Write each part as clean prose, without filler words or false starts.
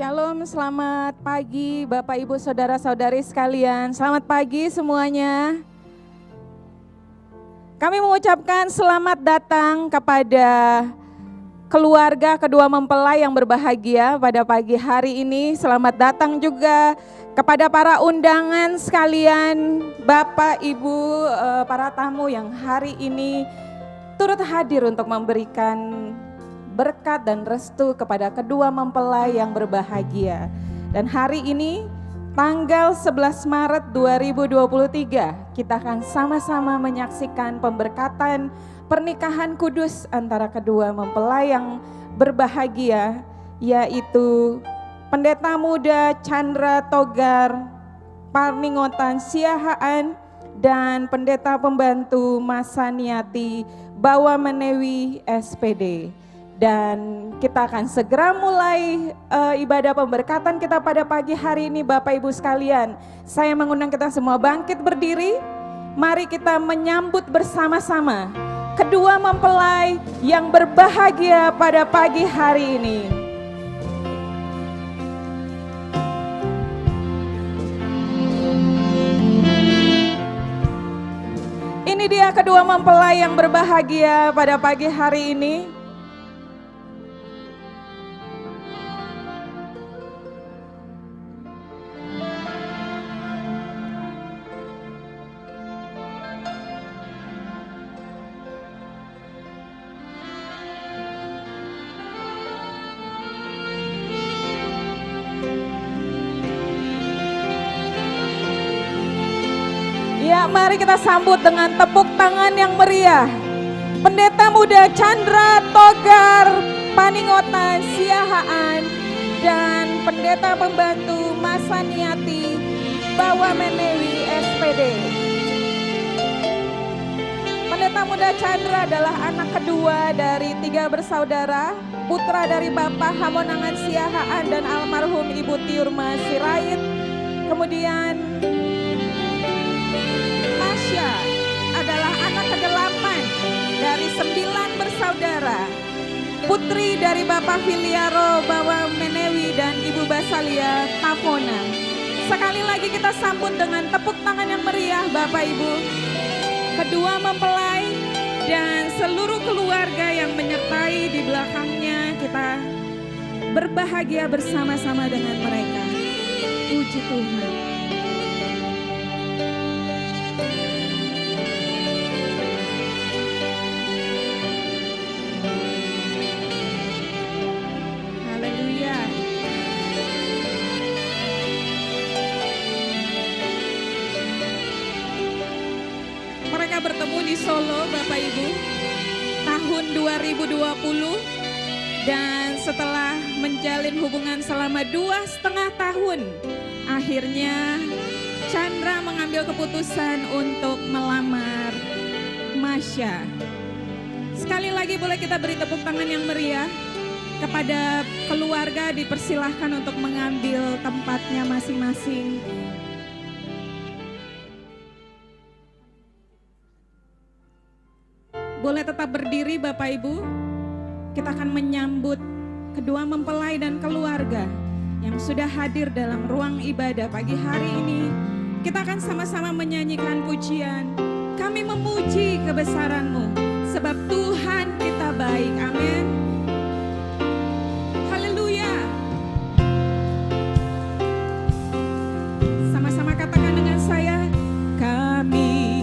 Shalom, selamat pagi Bapak Ibu Saudara-saudari sekalian. Selamat pagi semuanya. Kami mengucapkan selamat datang kepada keluarga kedua mempelai yang berbahagia pada pagi hari ini. Selamat datang juga kepada para undangan sekalian, Bapak Ibu, para tamu yang hari ini turut hadir untuk memberikan berkat dan restu kepada kedua mempelai yang berbahagia. Dan hari ini tanggal 11 Maret 2023 kita akan sama-sama menyaksikan pemberkatan pernikahan kudus antara kedua mempelai yang berbahagia, yaitu Pendeta Muda Chandra Togar Paningotan Siahaan dan Pendeta Pembantu Masaniati Bawamenewi SPD. Dan kita akan segera mulai ibadah pemberkatan kita pada pagi hari ini Bapak Ibu sekalian. Saya mengundang kita semua bangkit berdiri. Mari kita menyambut bersama-sama kedua mempelai yang berbahagia pada pagi hari ini. Ini dia kedua mempelai yang berbahagia pada pagi hari ini. Ya, mari kita sambut dengan tepuk tangan yang meriah. Pendeta Muda Chandra Togar Paningotan Siahaan dan Pendeta Pembantu Masaniati Bawamenewi SPD. Pendeta Muda Chandra adalah anak kedua dari 3 bersaudara, putra dari Bapak Hamonangan Siahaan dan almarhum Ibu Tiurma Sirait. Kemudian Masya adalah anak ke-8 dari 9 bersaudara, putri dari Bapak Filiaro Bawamenewi dan Ibu Basalia Tapona. Sekali lagi kita sambut dengan tepuk tangan yang meriah Bapak Ibu, kedua mempelai dan seluruh keluarga yang menyertai di belakangnya. Kita berbahagia bersama-sama dengan mereka. Puji Tuhan. Bertemu di Solo Bapak Ibu tahun 2020 dan setelah menjalin hubungan selama 2,5 tahun akhirnya Chandra mengambil keputusan untuk melamar Masya. Sekali lagi boleh kita beri tepuk tangan yang meriah kepada keluarga, dipersilahkan untuk mengambil tempatnya masing-masing. Boleh tetap berdiri Bapak Ibu, kita akan menyambut kedua mempelai dan keluarga yang sudah hadir dalam ruang ibadah pagi hari ini. Kita akan sama-sama menyanyikan pujian, kami memuji kebesaran-Mu, sebab Tuhan kita baik, amin. Haleluya. Sama-sama katakan dengan saya, kami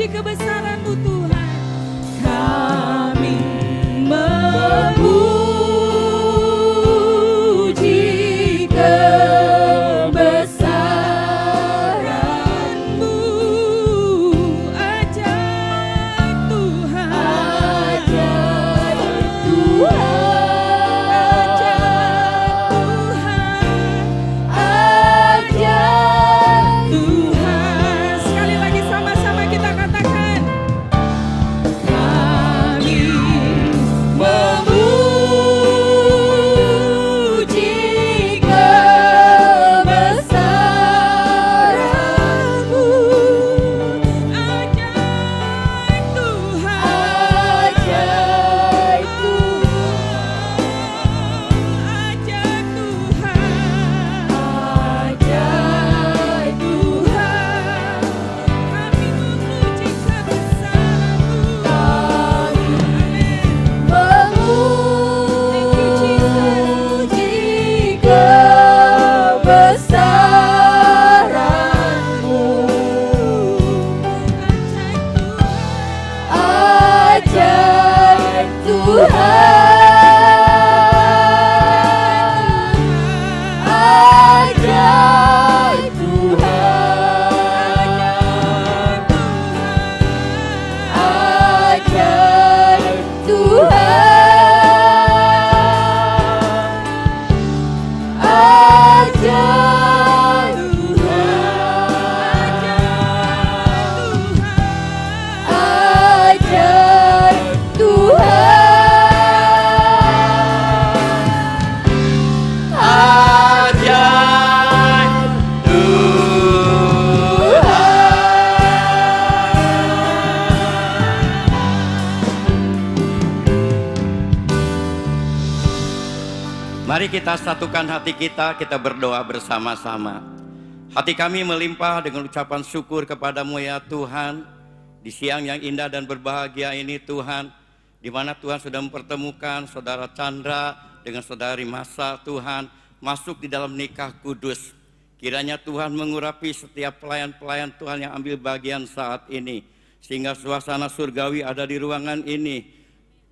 kebesaran-Mu Tuhan, kami memuji kebesaran-Mu, ajaib Tuhan, ajaib Tuhan, ajaib Tuhan, ajaib Tuhan. Mari kita satukan hati kita berdoa bersama-sama. Hati kami melimpah dengan ucapan syukur kepadamu ya Tuhan. Di siang yang indah dan berbahagia ini Tuhan, di mana Tuhan sudah mempertemukan saudara Chandra dengan saudari Masa Tuhan, masuk di dalam nikah kudus. Kiranya Tuhan mengurapi setiap pelayan-pelayan Tuhan yang ambil bagian saat ini, sehingga suasana surgawi ada di ruangan ini.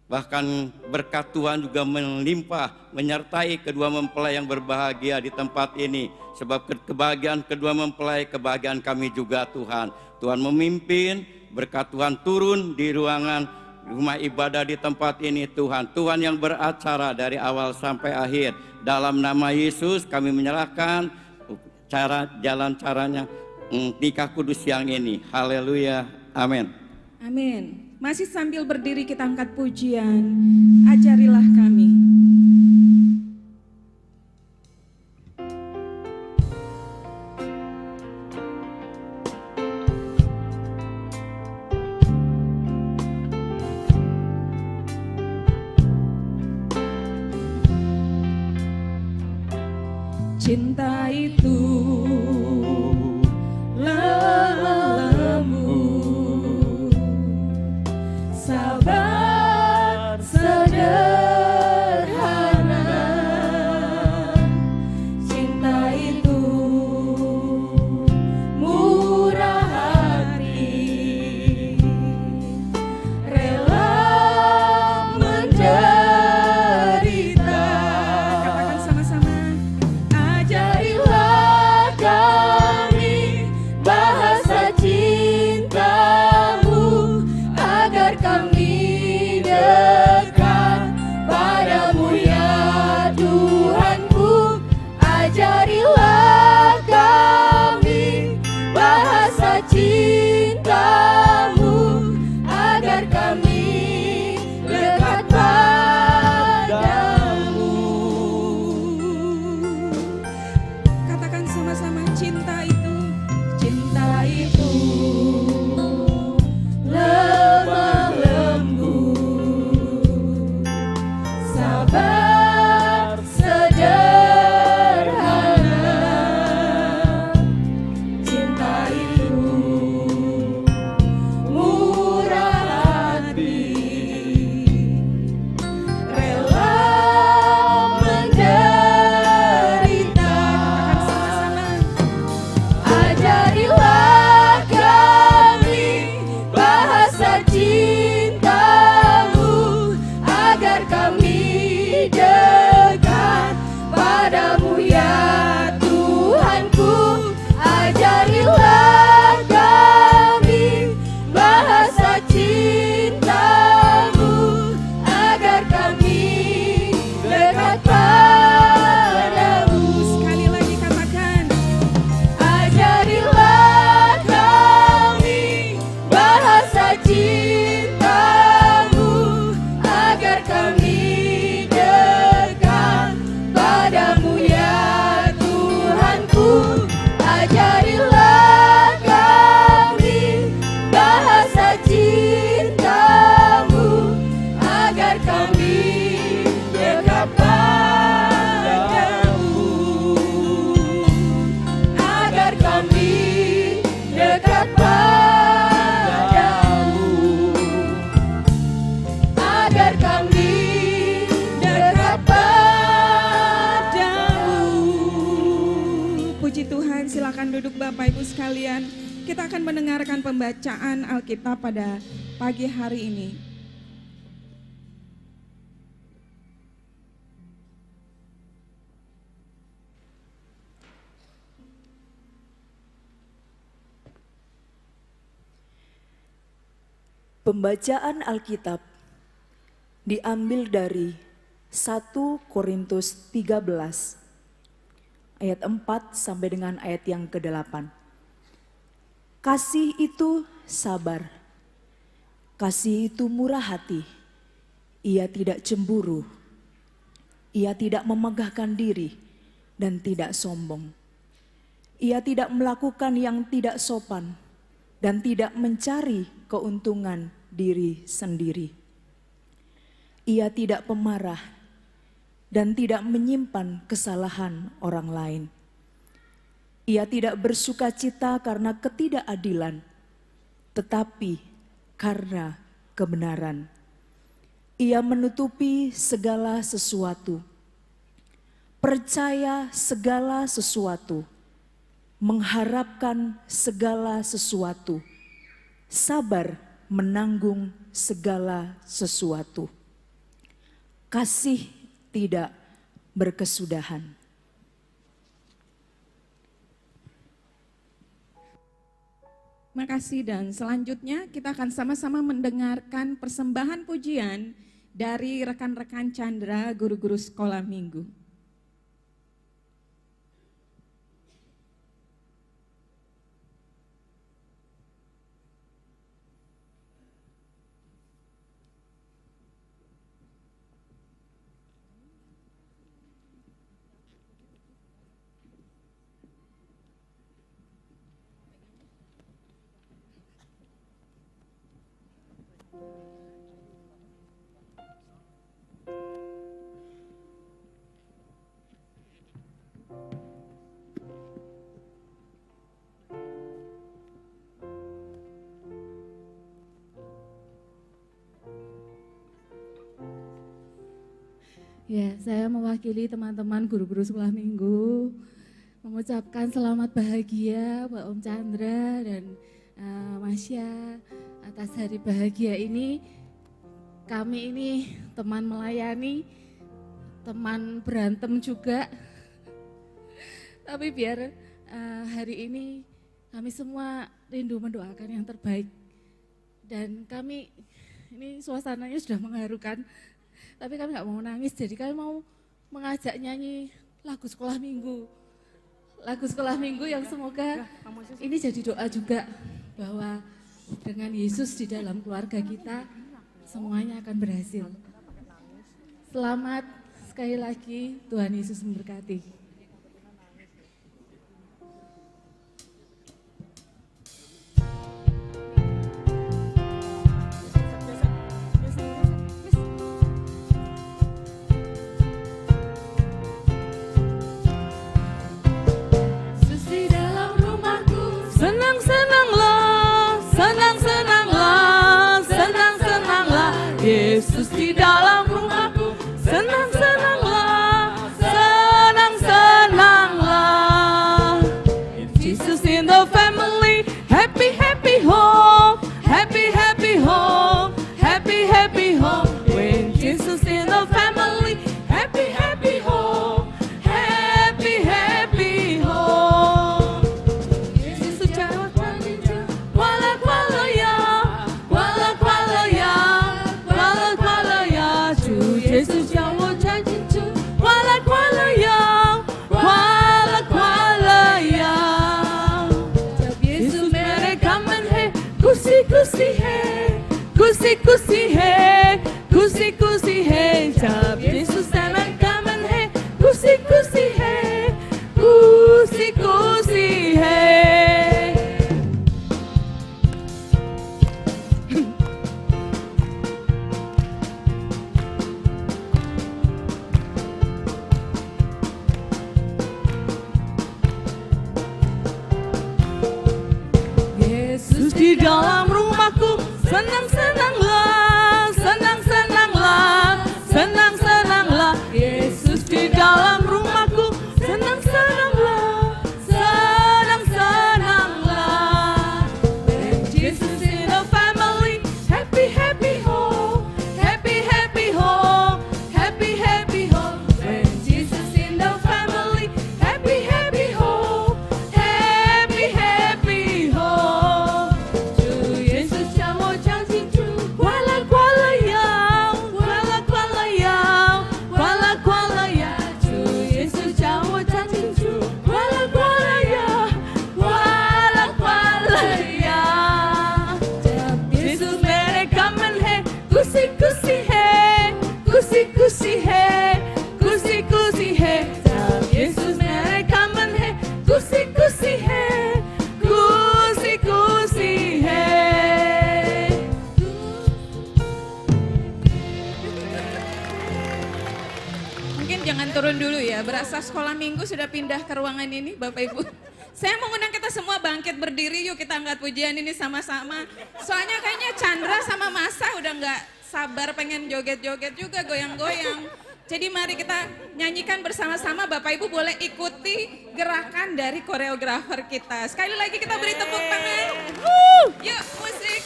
Bahkan berkat Tuhan juga melimpah menyertai kedua mempelai yang berbahagia di tempat ini. Sebab kebahagiaan kedua mempelai, kebahagiaan kami juga Tuhan. Tuhan memimpin, berkat Tuhan turun di ruangan rumah ibadah di tempat ini Tuhan. Tuhan yang beracara dari awal sampai akhir. Dalam nama Yesus kami menyerahkan jalan caranya nikah kudus siang ini. Haleluya, amin. Amin. Masih sambil berdiri kita angkat pujian, ajarilah kami. Cinta itu lembut, sabar sederhana. Cinta itu murah hati, rela menderita. Katakan sama-sama. Ajarilah kami bahasa cintamu, agar kami dekat padamu ya Tuhanku. Ajarilah kami bahasa cintamu, agar kami dekat padamu. Katakan sama-sama, cinta itu lemah lembut, sabar sederhana. Cinta itu murah hati, rela menderita. Katakan sama-sama. Ajarilah kami bahasa cintamu, agar kami dekat padamu ya Tuhanku. Ajarilah kami bahasa cintamu, agar kami dekat padamu. Sekali lagi katakan. Ajarilah kami bahasa cintamu, agar kami dekat padamu ya Tuhanku. Ajarilah kami bahasa cintamu, agar kami dekat padamu, agar kami dekat padamu, agar kami dekat padamu. Puji Tuhan, silakan duduk Bapak Ibu sekalian. Kita akan mendengarkan pembacaan Alkitab pada pagi hari ini. Pembacaan Alkitab diambil dari 1 Korintus 13 ayat 4 sampai dengan ayat yang ke-8. Kasih itu sabar, kasih itu murah hati, ia tidak cemburu, ia tidak memegahkan diri dan tidak sombong. Ia tidak melakukan yang tidak sopan dan tidak mencari keuntungan diri sendiri. Ia tidak pemarah dan tidak menyimpan kesalahan orang lain. Ia tidak bersukacita karena ketidakadilan, tetapi karena kebenaran. Ia menutupi segala sesuatu, percaya segala sesuatu, mengharapkan segala sesuatu, sabar menanggung segala sesuatu. Kasih tidak berkesudahan. Terima kasih, dan selanjutnya kita akan sama-sama mendengarkan persembahan pujian dari rekan-rekan Chandra, guru-guru sekolah minggu. Ya, saya mewakili teman-teman guru-guru sekolah minggu mengucapkan selamat bahagia buat Om Chandra dan Masya atas hari bahagia ini. Kami ini teman melayani, teman berantem juga, tapi biar hari ini kami semua rindu mendoakan yang terbaik. Dan kami, ini suasananya sudah mengharukan, tapi kami nggak mau nangis, jadi kami mau mengajak nyanyi lagu sekolah minggu. Lagu sekolah minggu yang semoga ini jadi doa juga bahwa dengan Yesus di dalam keluarga kita semuanya akan berhasil. Selamat sekali lagi, Tuhan Yesus memberkati. Yesus di dalam rumahku, senang-senanglah, senang-senanglah. Jesus in the family, happy, happy home, happy, happy home, happy, happy home. When Jesus in the family, happy, happy home, happy, happy home. Yesus jawab janjinya, wala-wala ya, wala-wala ya. Yesus jawab janjinya, wala-wala ya, wala-wala ya. Jab Yesus mereka menhe, kusi-kusi he, kusi-kusi he, kusi-kusi he. Jab Yesus mereka menhe, kusi-kusi he, kusi-kusi he. Di dalam rumahku, senang-senanglah, senang-senanglah, senang-senanglah. Yesus di dalam rumahku, senang-senanglah, senang-senanglah. When Jesus in the family, happy, happy home, happy, happy home, happy, happy home. When Jesus in the family, happy, happy home, happy, happy home. Yesus jawab janji, jangan turun dulu ya. Berasa sekolah minggu sudah pindah ke ruangan ini Bapak Ibu. Saya mau ngundang kita semua bangkit berdiri, yuk kita angkat pujian ini sama-sama. Soalnya kayaknya Chandra sama Masa udah nggak sabar pengen joget-joget juga, goyang-goyang. Jadi mari kita nyanyikan bersama-sama, Bapak Ibu boleh ikuti gerakan dari koreografer kita. Sekali lagi kita beri tepuk tangan. Yuk musik.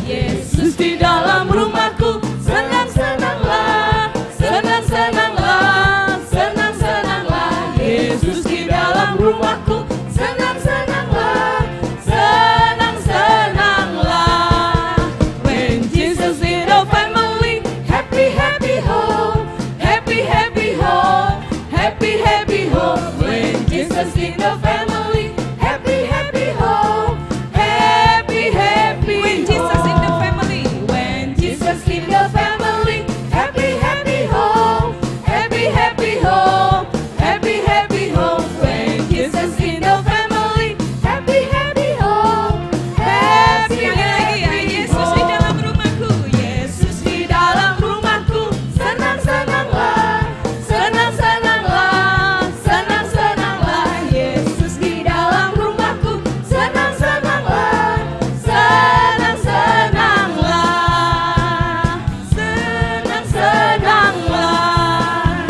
Yesus di dalam rumahku, senang-senanglah, senang-senanglah, senang-senanglah. Yesus di dalam rumahku, senang-senanglah, senang-senanglah. When Jesus in the family, happy, happy home, happy, happy home, happy, happy home. When Jesus in the family, happy, happy home, happy, happy When Jesus in the family. When Jesus in the family, happy, happy home, happy, happy home, happy, happy home. When Jesus in the family, happy, happy home, happy, Sekali lagi ya, happy Yesus di home. dalam rumahku. Yesus di dalam rumahku, senang-senanglah, senang-senanglah, senang-senanglah. Yesus di dalam rumahku, senang-senanglah, senang-senanglah, senang-senanglah,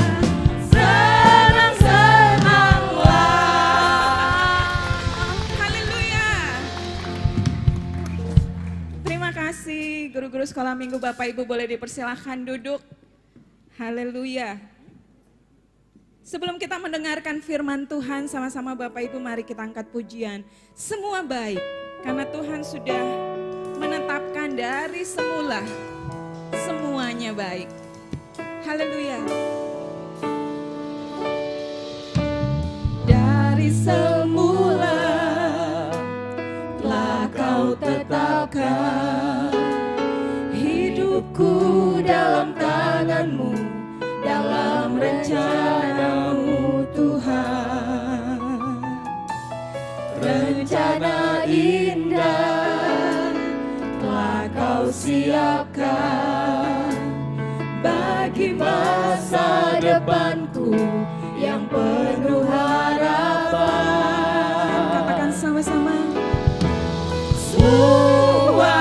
senang-senanglah. Haleluya. Terima kasih guru-guru sekolah minggu, Bapak Ibu boleh dipersilahkan duduk. Haleluya. Sebelum kita mendengarkan firman Tuhan sama-sama Bapak Ibu mari kita angkat pujian. Semua baik karena Tuhan sudah menetapkan dari semula semuanya baik. Haleluya. Dari semula telah kau tetapkan hidupku dalam tanganmu, dalam rencanamu Tuhan. Rencana indah telah kau siapkan bagi masa depanku yang penuh harapan. Katakan sama-sama. Semua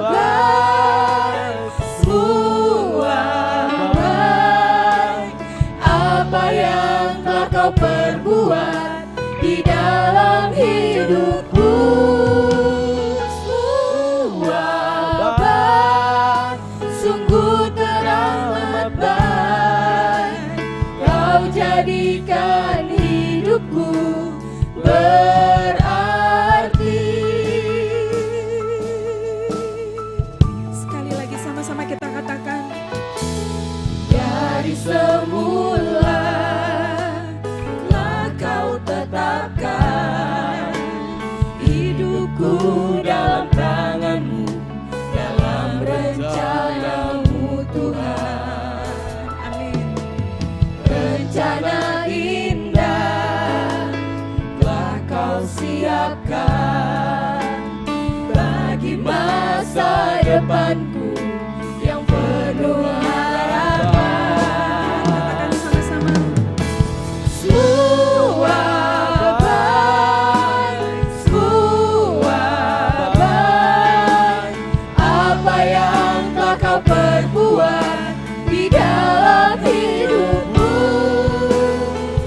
baik, semua baik. Apa yang telah kau perbuat di dalam hidupku, semua baik, sungguh teramat baik. Kau jadikan hidupku berarti. Sekali lagi sama-sama kita katakan. Dari semula telah kau tetapkan hidupku dalam tanganmu, dalam rencanamu Tuhan. Amin. Rencana indah telah kau siapkan bagi masa depanku yang penuh harapan. Katakan sama-sama. Semua baik, semua baik. Apa yang telah kau perbuat di dalam hidupmu,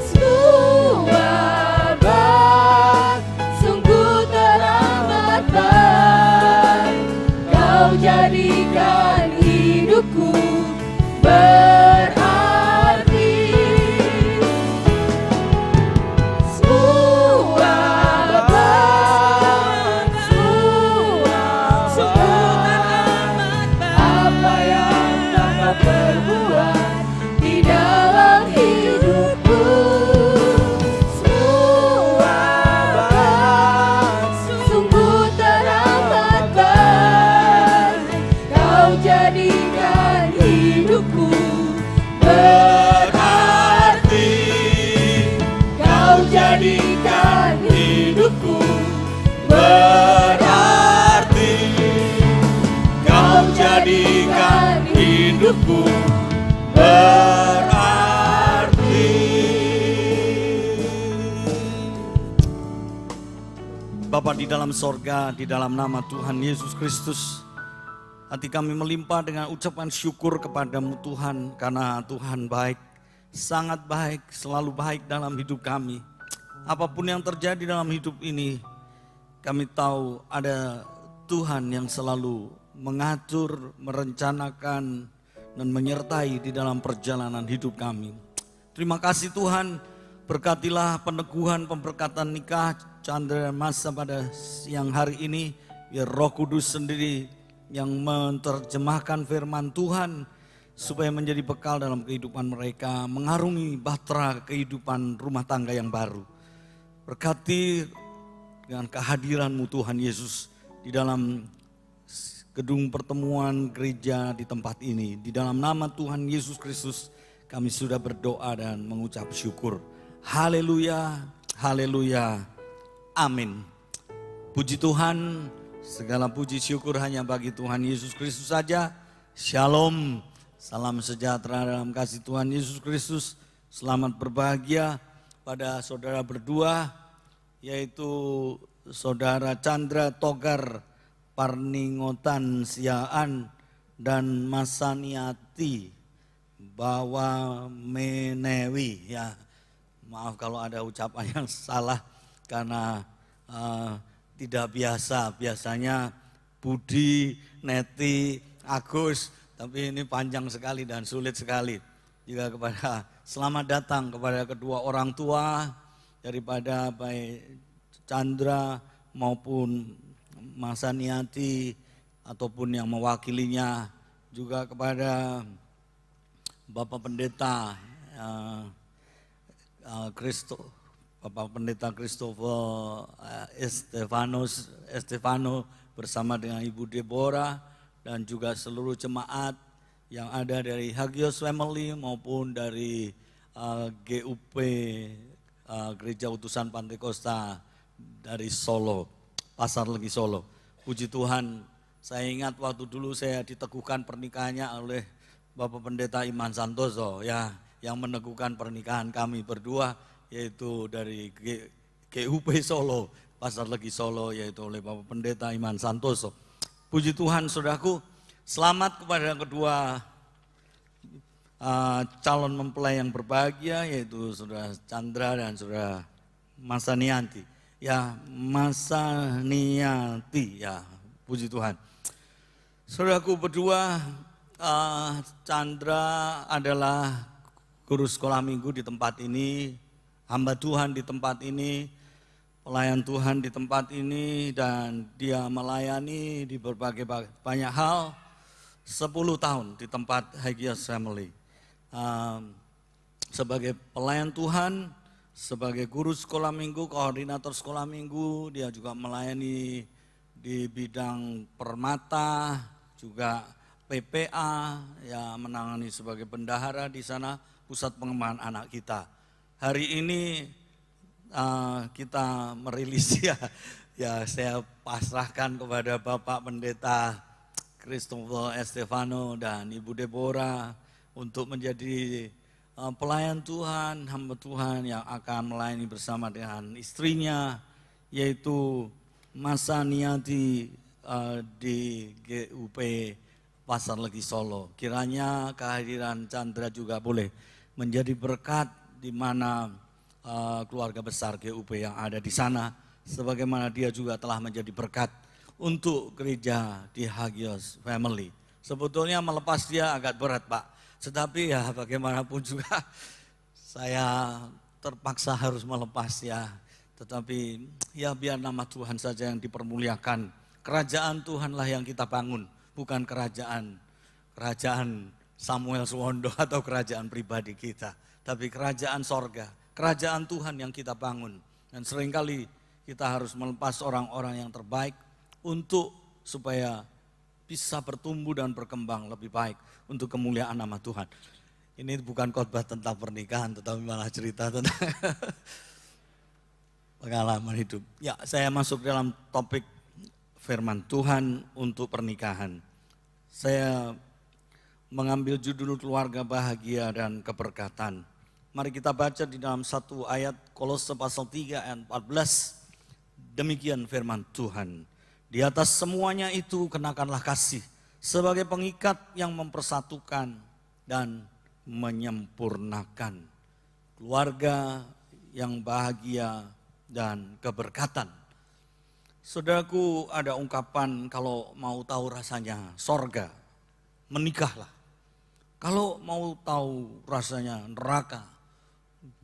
semua baik, sungguh teramat baik. Kau jadikan hidupku berarti. Semua baik, semua baik. Apa yang telah kau perbuat di dalam hidupku, semua baik, sungguh teramat baik. Kau jadikan hidupku berarti. Kau jadikan hidupku berarti. jadikan hidupku berarti. Bapa di dalam sorga, di dalam nama Tuhan Yesus Kristus, hati kami melimpah dengan ucapan syukur kepadamu Tuhan, karena Tuhan baik, sangat baik, selalu baik dalam hidup kami. Apapun yang terjadi dalam hidup ini, kami tahu ada Tuhan yang selalu mengatur, merencanakan, dan menyertai di dalam perjalanan hidup kami. Terima kasih Tuhan, berkatilah peneguhan pemberkatan nikah Chandra dan Masa pada siang hari ini. Biar Roh Kudus sendiri yang menerjemahkan firman Tuhan supaya menjadi bekal dalam kehidupan mereka, mengarungi bahtera kehidupan rumah tangga yang baru. Berkati dengan kehadiran-Mu Tuhan Yesus di dalam gedung pertemuan gereja di tempat ini. Di dalam nama Tuhan Yesus Kristus kami sudah berdoa dan mengucap syukur. Haleluya, haleluya, amin. Puji Tuhan, segala puji syukur hanya bagi Tuhan Yesus Kristus saja. Shalom, salam sejahtera dalam kasih Tuhan Yesus Kristus. Selamat berbahagia pada saudara berdua, yaitu saudara Chandra Togar Parningotan Siaan dan Masaniati Bawa Menewi. Ya, maaf kalau ada ucapan yang salah karena tidak biasa. Biasanya Budi, Neti, Agus, tapi ini panjang sekali dan sulit sekali. Juga kepada selamat datang kepada kedua orang tua daripada baik Chandra maupun Masaniati ataupun yang mewakilinya, juga kepada Bapak Pendeta Bapak Pendeta Christopher Estefano bersama dengan Ibu Deborah dan juga seluruh jemaat yang ada dari Hagios Family maupun dari GUP Gereja Utusan Pantekosta dari Solo, Pasar Legi Solo. Puji Tuhan, saya ingat waktu dulu saya diteguhkan pernikahannya oleh Bapak Pendeta Iman Santoso, ya, yang meneguhkan pernikahan kami berdua, yaitu dari GUP Solo, Pasar Legi Solo, yaitu oleh Bapak Pendeta Iman Santoso. Puji Tuhan, saudaraku, selamat kepada kedua calon mempelai yang berbahagia, yaitu saudara Chandra dan saudara Masaniati. Ya, Masaniati, ya, puji Tuhan. Saudaraku berdua, Chandra adalah guru sekolah minggu di tempat ini, hamba Tuhan di tempat ini, pelayan Tuhan di tempat ini, dan dia melayani di berbagai banyak hal 10 tahun di tempat Hagios Family. Sebagai pelayan Tuhan, sebagai guru sekolah minggu, koordinator sekolah minggu, dia juga melayani di bidang permata, juga PPA, ya, menangani sebagai bendahara di sana, pusat pengembangan anak kita. Hari ini kita merilis ya saya pasrahkan kepada Bapak Pendeta Christopher Estefano dan Ibu Deborah untuk menjadi pelayan Tuhan, hamba Tuhan yang akan melayani bersama dengan istrinya, yaitu Masaniati di GUP Pasar Legi Solo. Kiranya kehadiran Chandra juga boleh menjadi berkat di mana keluarga besar GUP yang ada di sana, sebagaimana dia juga telah menjadi berkat untuk gereja di Hagios Family. Sebetulnya melepas dia agak berat, Pak. Tetapi ya bagaimanapun juga saya terpaksa harus melepas ya. Tetapi ya biar nama Tuhan saja yang dipermuliakan. Kerajaan Tuhanlah yang kita bangun, bukan kerajaan Samuel Suwondo atau kerajaan pribadi kita. Tapi kerajaan sorga, kerajaan Tuhan yang kita bangun. Dan seringkali kita harus melepas orang-orang yang terbaik untuk supaya bisa bertumbuh dan berkembang lebih baik untuk kemuliaan nama Tuhan. Ini bukan khotbah tentang pernikahan, tetapi malah cerita tentang pengalaman hidup. Ya, saya masuk dalam topik firman Tuhan untuk pernikahan. Saya mengambil judul keluarga bahagia dan keberkatan. Mari kita baca di dalam satu ayat Kolose pasal 3 ayat 14. Demikian firman Tuhan. Di atas semuanya itu kenakanlah kasih sebagai pengikat yang mempersatukan dan menyempurnakan. Keluarga yang bahagia dan keberkatan. Saudaraku, ada ungkapan kalau mau tahu rasanya sorga, menikahlah. Kalau mau tahu rasanya neraka,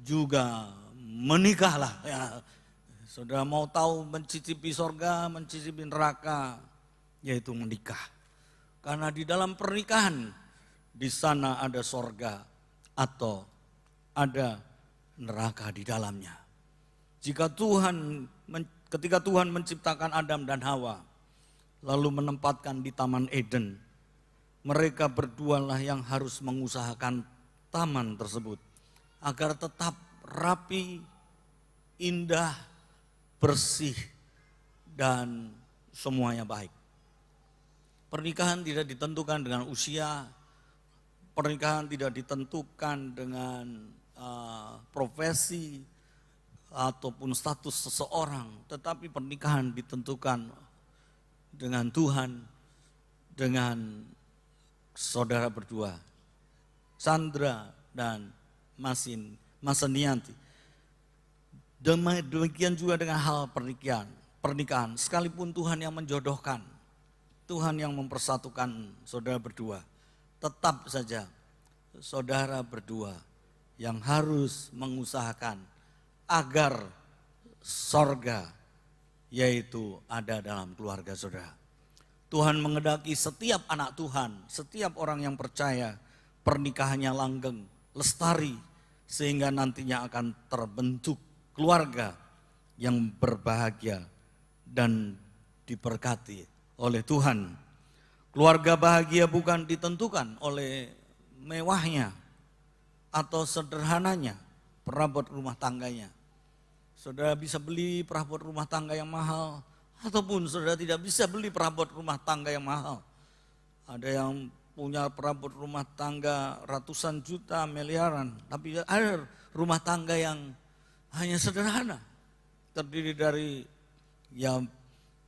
juga menikahlah. Ya, saudara mau tahu mencicipi sorga, mencicipi neraka, yaitu menikah. Karena di dalam pernikahan, di sana ada sorga atau ada neraka di dalamnya. Ketika Tuhan menciptakan Adam dan Hawa, lalu menempatkan di Taman Eden, mereka berdualah yang harus mengusahakan taman tersebut agar tetap rapi, indah, bersih, dan semuanya baik. Pernikahan tidak ditentukan dengan usia, pernikahan tidak ditentukan dengan profesi ataupun status seseorang, tetapi pernikahan ditentukan dengan Tuhan, dengan saudara berdua, Sandra dan Masenianti. Demikian juga dengan hal pernikahan, sekalipun Tuhan yang menjodohkan, Tuhan yang mempersatukan saudara berdua, tetap saja saudara berdua yang harus mengusahakan agar sorga yaitu ada dalam keluarga saudara. Tuhan menghendaki setiap anak Tuhan, setiap orang yang percaya pernikahannya langgeng, lestari, sehingga nantinya akan terbentuk keluarga yang berbahagia dan diberkati oleh Tuhan. Keluarga bahagia bukan ditentukan oleh mewahnya atau sederhananya perabot rumah tangganya. Saudara bisa beli perabot rumah tangga yang mahal, ataupun saudara tidak bisa beli perabot rumah tangga yang mahal. Ada yang punya perabot rumah tangga ratusan juta, miliaran, tapi ada rumah tangga yang hanya sederhana, terdiri dari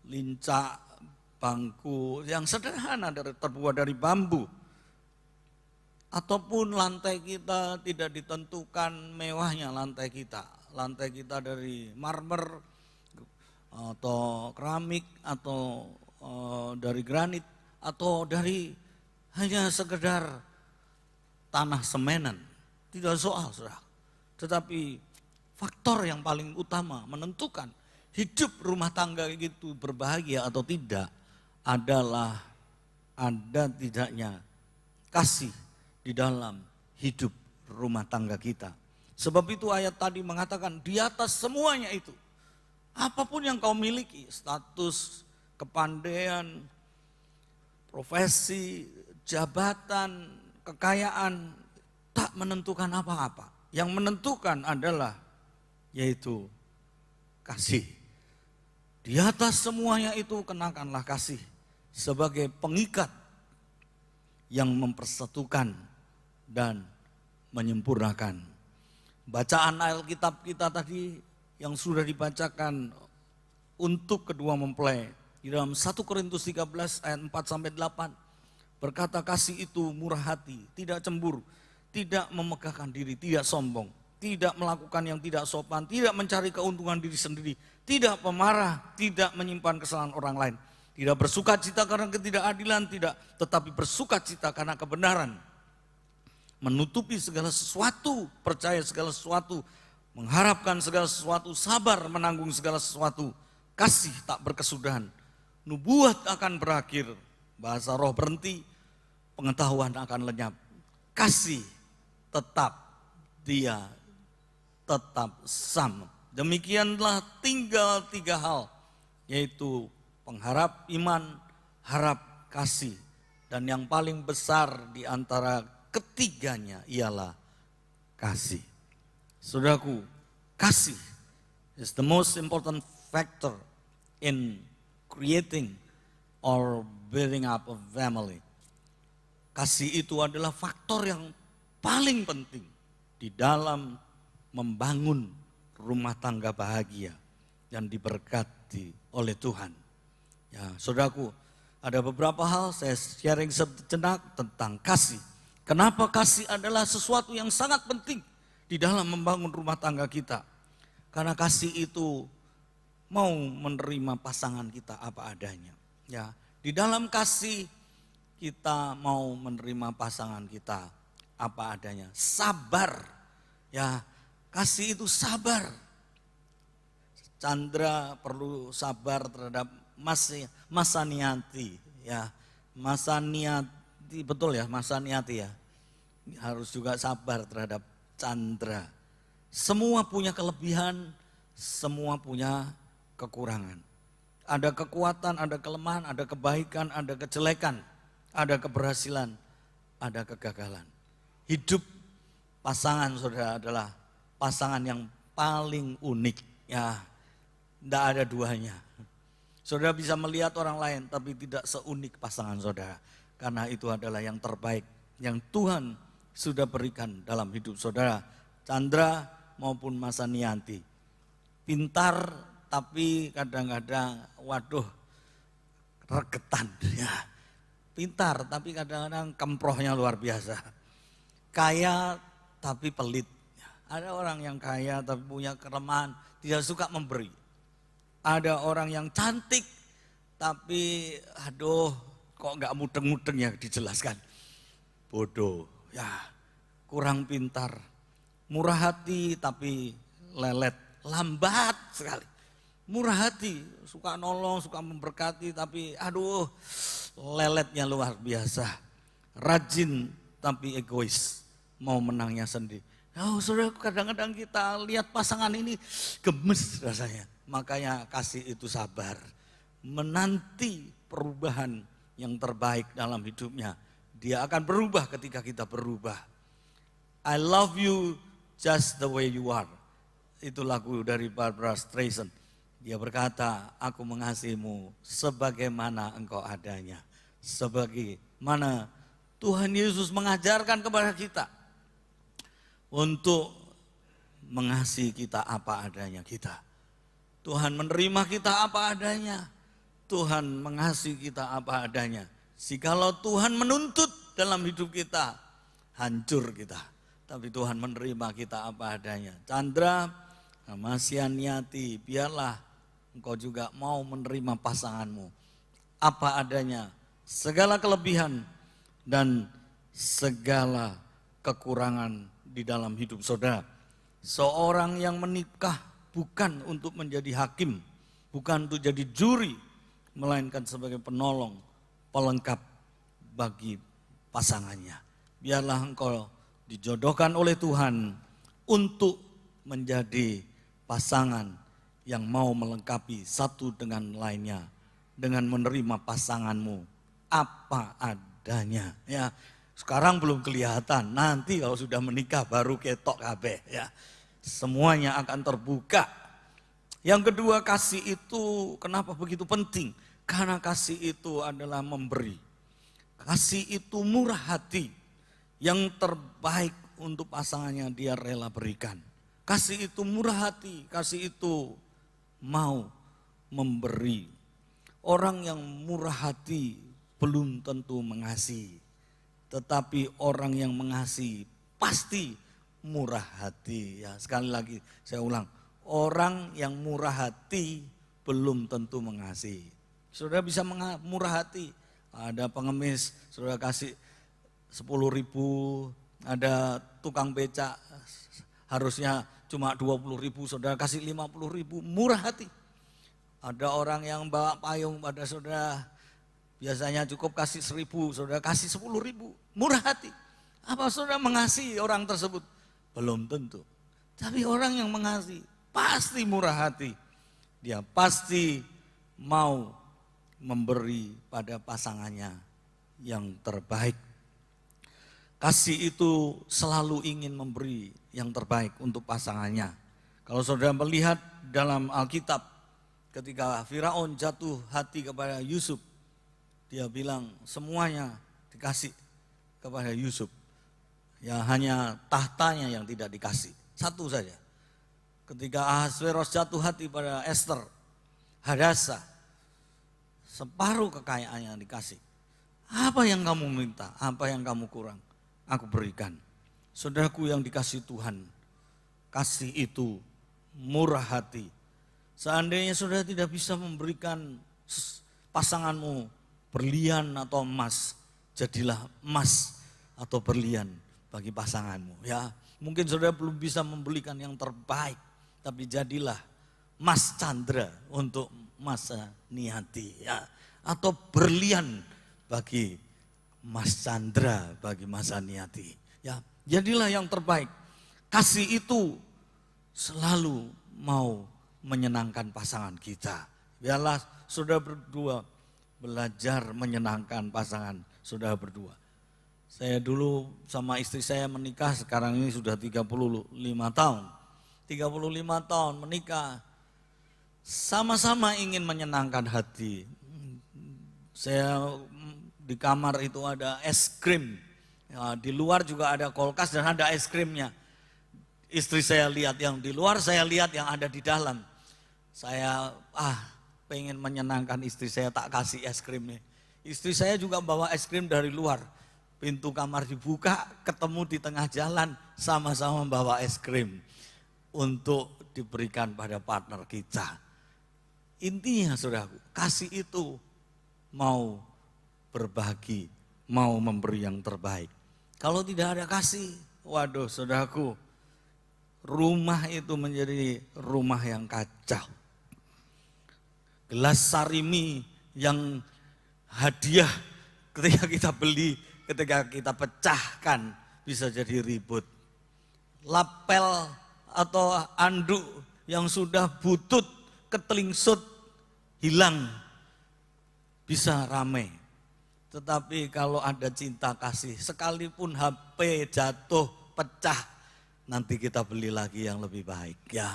lincah, bangku yang sederhana, terbuat dari bambu. Ataupun lantai kita tidak ditentukan mewahnya lantai kita. Lantai kita dari marmer atau keramik atau dari granit atau dari hanya sekedar tanah semenan. Tidak soal, saudara. Tetapi faktor yang paling utama menentukan hidup rumah tangga itu berbahagia atau tidak adalah ada tidaknya kasih di dalam hidup rumah tangga kita. Sebab itu ayat tadi mengatakan di atas semuanya itu, apapun yang kau miliki, status, kepandaian, profesi, jabatan, kekayaan, tak menentukan apa-apa. Yang menentukan adalah yaitu kasih. Di atas semuanya itu kenakanlah kasih sebagai pengikat yang mempersatukan dan menyempurnakan. Bacaan Alkitab kita tadi yang sudah dibacakan untuk kedua mempelai di dalam 1 Korintus 13 ayat 4-8 berkata kasih itu murah hati, tidak cemburu, tidak memegahkan diri, tidak sombong, tidak melakukan yang tidak sopan, tidak mencari keuntungan diri sendiri, tidak pemarah, tidak menyimpan kesalahan orang lain, tidak bersukacita karena ketidakadilan, tidak, tetapi bersukacita karena kebenaran. Menutupi segala sesuatu, percaya segala sesuatu, mengharapkan segala sesuatu, sabar menanggung segala sesuatu, kasih tak berkesudahan, nubuat akan berakhir, bahasa roh berhenti, pengetahuan akan lenyap, kasih tetap dia tetap sama. Demikianlah tinggal 3 hal, yaitu pengharap iman, harap kasih, dan yang paling besar di antara ketiganya ialah kasih. Saudaraku, kasih is the most important factor in creating or building up a family. kasih itu adalah faktor yang paling penting di dalam membangun rumah tangga bahagia yang diberkati oleh Tuhan. Ya, saudaraku, ada beberapa hal saya sharing sejenak tentang kasih. Kenapa kasih adalah sesuatu yang sangat penting di dalam membangun rumah tangga kita. Karena kasih itu mau menerima pasangan kita apa adanya. Ya, di dalam kasih kita mau menerima pasangan kita apa adanya. Sabar. Ya, kasih itu sabar. Chandra perlu sabar terhadap Masaniati, ya. Masaniati, betul ya, Masaniati ya. Harus juga sabar terhadap Chandra. Semua punya kelebihan, semua punya kekurangan. Ada kekuatan, ada kelemahan, ada kebaikan, ada kejelekan, ada keberhasilan, ada kegagalan. Hidup pasangan saudara adalah pasangan yang paling unik, ya. Tidak ada duanya. Saudara bisa melihat orang lain tapi tidak seunik pasangan saudara. Karena itu adalah yang terbaik yang Tuhan sudah berikan dalam hidup saudara. Chandra maupun Masanianti. Pintar tapi kadang-kadang waduh regetan. Ya. Pintar tapi kadang-kadang kemprohnya luar biasa. Kaya tapi pelit. Ada orang yang kaya tapi punya kelemahan, tidak suka memberi. Ada orang yang cantik tapi aduh kok nggak mudeng-mudeng ya dijelaskan. Bodoh, ya kurang pintar. Murah hati tapi lelet, lambat sekali. Murah hati, suka nolong, suka memberkati tapi aduh leletnya luar biasa. Rajin tapi egois, mau menangnya sendiri. Oh, saudara, kadang-kadang kita lihat pasangan ini gemes rasanya. Makanya kasih itu sabar, menanti perubahan yang terbaik dalam hidupnya. Dia akan berubah ketika kita berubah. I love you just the way you are. Itu lagu dari Barbara Streisand. Dia berkata, aku mengasihimu sebagaimana engkau adanya. Sebagaimana Tuhan Yesus mengajarkan kepada kita untuk mengasihi kita apa adanya kita. Tuhan menerima kita apa adanya. Tuhan mengasihi kita apa adanya. Jikalau Tuhan menuntut dalam hidup kita, hancur kita. Tapi Tuhan menerima kita apa adanya. Chandra, Masaniati, biarlah engkau juga mau menerima pasanganmu apa adanya. Segala kelebihan dan segala kekurangan di dalam hidup saudara. Seorang yang menikah bukan untuk menjadi hakim, bukan untuk jadi juri, melainkan sebagai penolong, pelengkap bagi pasangannya. Biarlah engkau dijodohkan oleh Tuhan untuk menjadi pasangan yang mau melengkapi satu dengan lainnya, dengan menerima pasanganmu apa adanya. Ya, sekarang belum kelihatan, nanti kalau sudah menikah baru ketok kabeh ya. Semuanya akan terbuka. Yang kedua, kasih itu kenapa begitu penting? Karena kasih itu adalah memberi. Kasih itu murah hati. Yang terbaik untuk pasangannya dia rela berikan. Kasih itu murah hati, kasih itu mau memberi. Orang yang murah hati belum tentu mengasihi. Tetapi orang yang mengasihi pasti murah hati. Ya, sekali lagi saya ulang, orang yang murah hati belum tentu mengasihi. Saudara bisa murah hati, ada pengemis, saudara kasih 10.000, ada tukang becak harusnya cuma 20.000, saudara kasih 50.000, murah hati. Ada orang yang bawa payung pada saudara, biasanya cukup kasih 1.000, saudara kasih 10.000, murah hati. Apa saudara mengasihi orang tersebut? Belum tentu. Tapi orang yang mengasihi pasti murah hati. Dia pasti mau memberi pada pasangannya yang terbaik. Kasih itu selalu ingin memberi yang terbaik untuk pasangannya. Kalau saudara melihat dalam Alkitab, ketika Firaun jatuh hati kepada Yusuf, dia bilang semuanya dikasih. kepada Yusuf. Ya hanya tahtanya yang tidak dikasih. Satu saja. Ketika Ahasveros jatuh hati pada Esther, Hadasa, separuh kekayaan yang dikasih. Apa yang kamu minta, apa yang kamu kurang, aku berikan. Saudaraku yang dikasih Tuhan, kasih itu murah hati. Seandainya saudara tidak bisa memberikan pasanganmu berlian atau emas, jadilah emas atau berlian bagi pasanganmu. Ya, mungkin saudara belum bisa membelikan yang terbaik, tapi jadilah Mas Chandra untuk Mas Niati, ya, atau berlian bagi Mas Chandra, bagi Mas Niati. Ya, jadilah yang terbaik. Kasih itu selalu mau menyenangkan pasangan kita. Biarlah saudara berdua belajar menyenangkan pasangan saudara berdua. Saya dulu sama istri saya menikah, sekarang ini sudah 35 tahun. 35 tahun menikah, sama-sama ingin menyenangkan hati. Saya di kamar itu ada es krim, ya, di luar juga ada kulkas dan ada es krimnya. Istri saya lihat yang di luar, saya lihat yang ada di dalam. Saya pengen menyenangkan istri saya, tak kasih es krimnya. Istri saya juga bawa es krim dari luar. Pintu kamar dibuka, ketemu di tengah jalan, sama-sama bawa es krim untuk diberikan pada partner kita. Intinya saudaraku, kasih itu mau berbagi, mau memberi yang terbaik. Kalau tidak ada kasih, waduh saudaraku, rumah itu menjadi rumah yang kacau. Gelas sarimi yang hadiah ketika kita beli, ketika kita pecahkan bisa jadi ribut. Lapel atau anduk yang sudah butut, ketelingsut, hilang, bisa rame. Tetapi kalau ada cinta kasih, sekalipun HP jatuh, pecah, nanti kita beli lagi yang lebih baik, ya.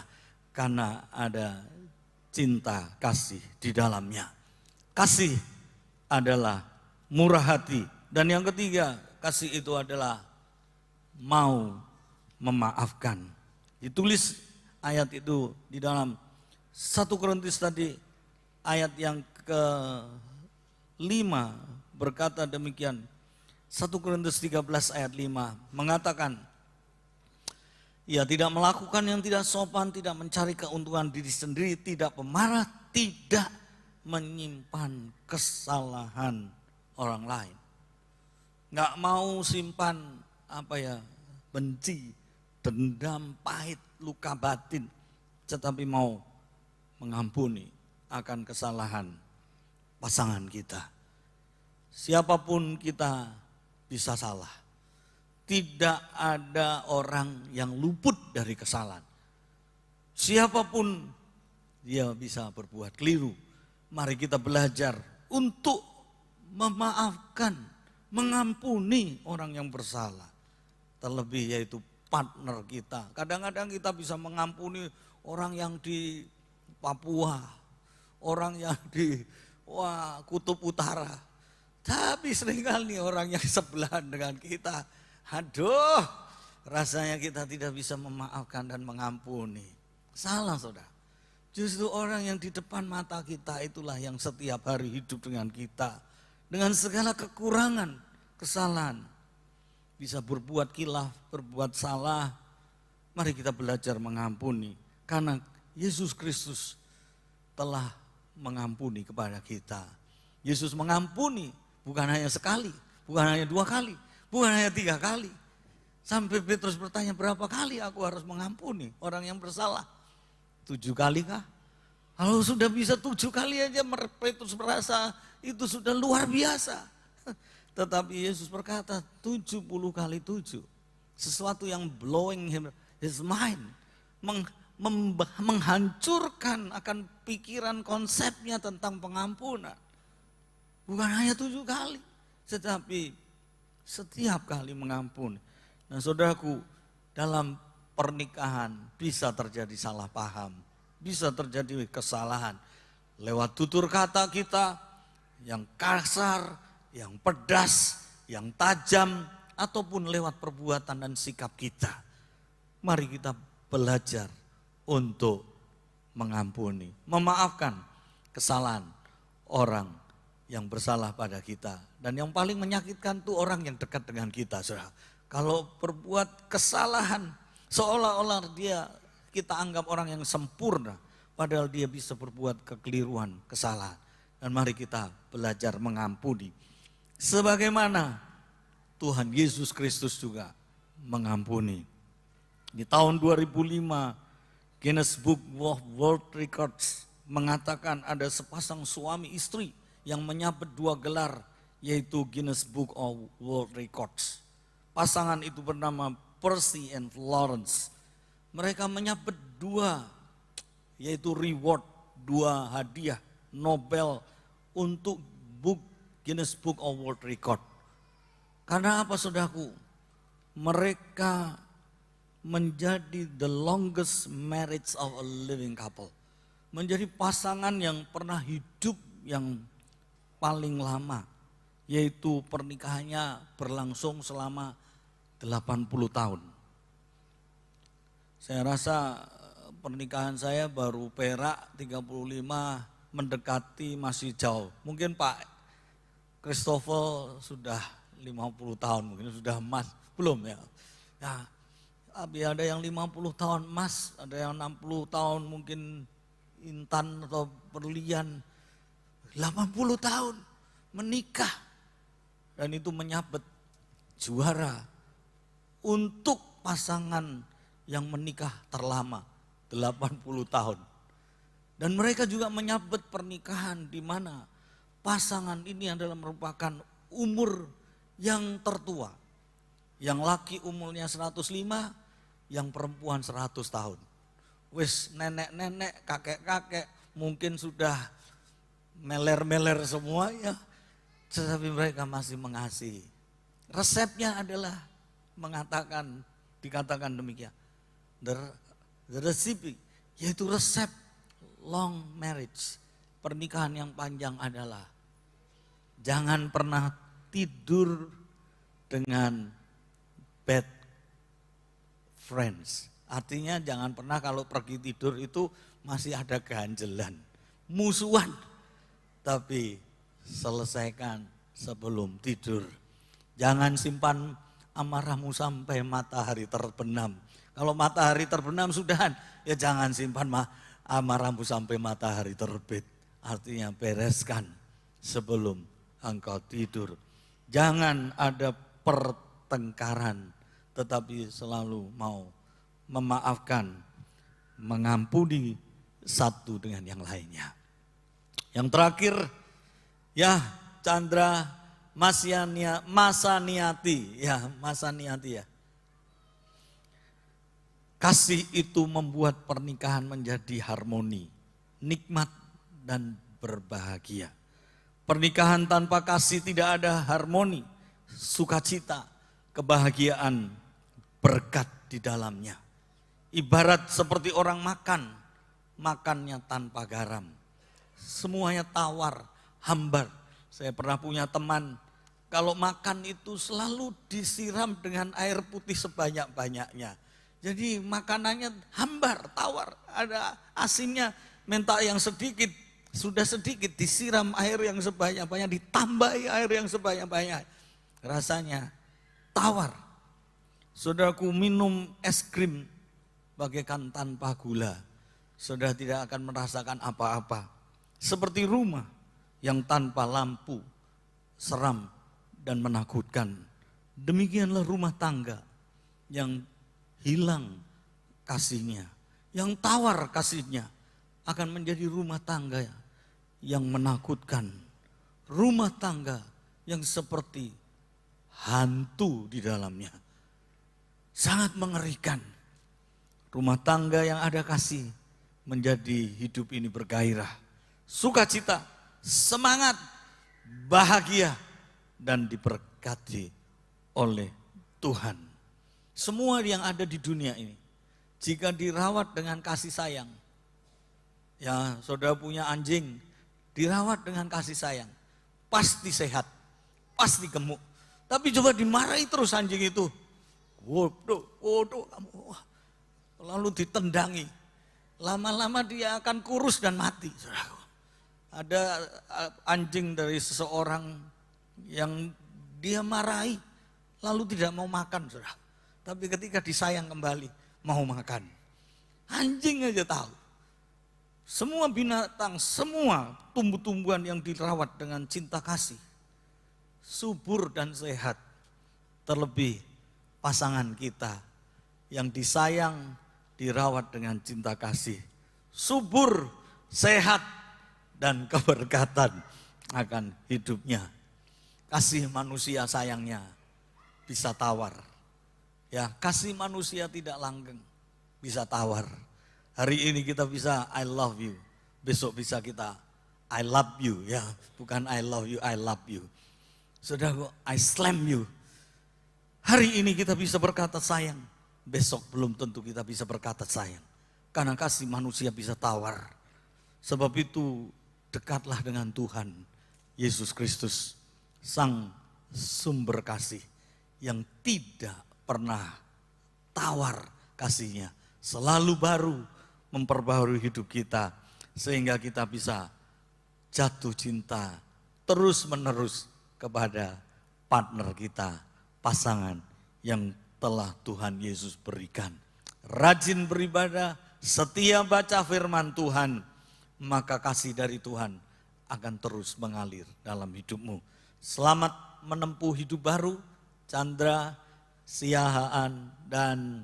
Karena ada cinta kasih di dalamnya. Kasih adalah murah hati. Dan yang ketiga, kasih itu adalah mau memaafkan. Ditulis ayat itu di dalam 1 Korintus tadi, ayat yang ke-5 berkata demikian. 1 Korintus 13 ayat 5 mengatakan, ia tidak melakukan yang tidak sopan, tidak mencari keuntungan diri sendiri, tidak pemarah, tidak menyimpan kesalahan orang lain. Nggak mau simpan benci, dendam, pahit, luka batin, tetapi mau mengampuni akan kesalahan pasangan kita. Siapapun kita bisa salah. Tidak ada orang yang luput dari kesalahan. Siapapun dia bisa berbuat keliru. Mari kita belajar untuk memaafkan, mengampuni orang yang bersalah. Terlebih yaitu partner kita. Kadang-kadang kita bisa mengampuni orang yang di Papua, orang yang di Kutub Utara. Tapi seringkali orang yang sebelahan dengan kita, aduh, rasanya kita tidak bisa memaafkan dan mengampuni. Salah saudara. Justru orang yang di depan mata kita itulah yang setiap hari hidup dengan kita. Dengan segala kekurangan, kesalahan. Bisa berbuat khilaf, berbuat salah. Mari kita belajar mengampuni. Karena Yesus Kristus telah mengampuni kepada kita. Yesus mengampuni bukan hanya sekali, bukan hanya 2 kali, bukan hanya 3 kali. Sampai Petrus bertanya, berapa kali aku harus mengampuni orang yang bersalah? 7 kali kah? Kalau sudah bisa 7 kali aja Petrus merasa itu sudah luar biasa. Tetapi Yesus berkata 70 kali 7. Sesuatu yang blowing his mind. Menghancurkan akan pikiran konsepnya tentang pengampunan. Bukan hanya 7 kali, tetapi setiap kali mengampuni. Nah saudaraku, dalam pernikahan bisa terjadi salah paham, bisa terjadi kesalahan. Lewat tutur kata kita yang kasar, yang pedas, yang tajam, ataupun lewat perbuatan dan sikap kita. Mari kita belajar untuk mengampuni, memaafkan kesalahan orang yang bersalah pada kita. Dan yang paling menyakitkan tuh orang yang dekat dengan kita, saudara. Kalau berbuat kesalahan, seolah-olah kita anggap orang yang sempurna, padahal dia bisa berbuat kekeliruan, kesalahan. Dan mari kita belajar mengampuni. Sebagaimana Tuhan Yesus Kristus juga mengampuni. Di tahun 2005, Guinness Book of World Records mengatakan ada sepasang suami istri yang menyabet 2 gelar, yaitu Guinness Book of World Records. Pasangan itu bernama Percy and Florence. Mereka menyabet 2, yaitu reward, 2 hadiah Nobel untuk Guinness Book of World Record. Karena apa, saudaraku? Mereka menjadi the longest marriage of a living couple. Menjadi pasangan yang pernah hidup yang paling lama, yaitu pernikahannya berlangsung selama 80 tahun. Saya rasa pernikahan saya baru perak 35, mendekati masih jauh. Mungkin Pak Christopher sudah 50 tahun, mungkin sudah emas, belum ya. Nah, tapi ada yang 50 tahun emas, ada yang 60 tahun mungkin intan atau berlian. 80 tahun menikah. Dan itu menyabet juara untuk pasangan yang menikah terlama, 80 tahun. Dan mereka juga menyabet pernikahan di mana pasangan ini adalah merupakan umur yang tertua. Yang laki umurnya 105, yang perempuan 100 tahun. Wis nenek-nenek, kakek-kakek mungkin sudah meler-meler semua ya. Tetapi mereka masih mengasihi. Resepnya adalah dikatakan demikian. The recipe, yaitu resep long marriage, pernikahan yang panjang adalah jangan pernah tidur dengan bad friends. Artinya jangan pernah kalau pergi tidur itu masih ada ganjelan, musuhan. Tapi selesaikan sebelum tidur. Jangan simpan amarahmu sampai matahari terbenam. Kalau matahari terbenam sudahan, ya jangan simpan amarahmu sampai matahari terbit. Artinya bereskan sebelum engkau tidur. Jangan ada pertengkaran, tetapi selalu mau memaafkan, mengampuni satu dengan yang lainnya. Yang terakhir, ya Chandra Masaniati ya. Kasih itu membuat pernikahan menjadi harmoni, nikmat dan berbahagia. Pernikahan tanpa kasih tidak ada harmoni, sukacita, kebahagiaan, berkat di dalamnya. Ibarat seperti orang makannya tanpa garam. Semuanya tawar, hambar. Saya pernah punya teman, kalau makan itu selalu disiram dengan air putih sebanyak-banyaknya. Jadi makanannya hambar, tawar, ada asinnya, minta yang sedikit, sudah sedikit disiram air yang sebanyak-banyak, ditambahi air yang sebanyak-banyak. Rasanya tawar. Saudaraku, minum es krim bagaikan tanpa gula, saudara tidak akan merasakan apa-apa. Seperti rumah yang tanpa lampu, seram dan menakutkan. Demikianlah rumah tangga yang hilang kasihnya, yang tawar kasihnya, akan menjadi rumah tangga yang menakutkan. Rumah tangga yang seperti hantu di dalamnya. Sangat mengerikan. Rumah tangga yang ada kasih menjadi hidup ini bergairah. Sukacita, semangat, bahagia, dan diberkati oleh Tuhan. Semua yang ada di dunia ini, jika dirawat dengan kasih sayang, ya saudara punya anjing, dirawat dengan kasih sayang, pasti sehat, pasti gemuk. Tapi coba dimarahi terus anjing itu. Waduh kamu. Lalu ditendangi. Lama-lama dia akan kurus dan mati. Saudaraku. Ada anjing dari seseorang yang dia marahi lalu tidak mau makan. Saudara. Tapi ketika disayang kembali mau makan. Anjing aja tahu. Semua binatang, semua tumbuh-tumbuhan yang dirawat dengan cinta kasih. Subur dan sehat. Terlebih pasangan kita yang disayang, dirawat dengan cinta kasih. Subur, sehat, dan keberkatan akan hidupnya. Kasih manusia sayangnya bisa tawar. Ya, kasih manusia tidak langgeng, bisa tawar. Hari ini kita bisa I love you. Besok bisa kita I love you, ya. Bukan I love you, I love you. Saudara, I slam you. Hari ini kita bisa berkata sayang. Besok belum tentu kita bisa berkata sayang. Karena kasih manusia bisa tawar. Sebab itu dekatlah dengan Tuhan Yesus Kristus. Sang sumber kasih yang tidak pernah tawar kasihnya. Selalu baru memperbaharui hidup kita. Sehingga kita bisa jatuh cinta terus menerus kepada partner kita, pasangan yang telah Tuhan Yesus berikan. Rajin beribadah, setia baca firman Tuhan, maka kasih dari Tuhan akan terus mengalir dalam hidupmu. Selamat menempuh hidup baru, Chandra, Siahaan, dan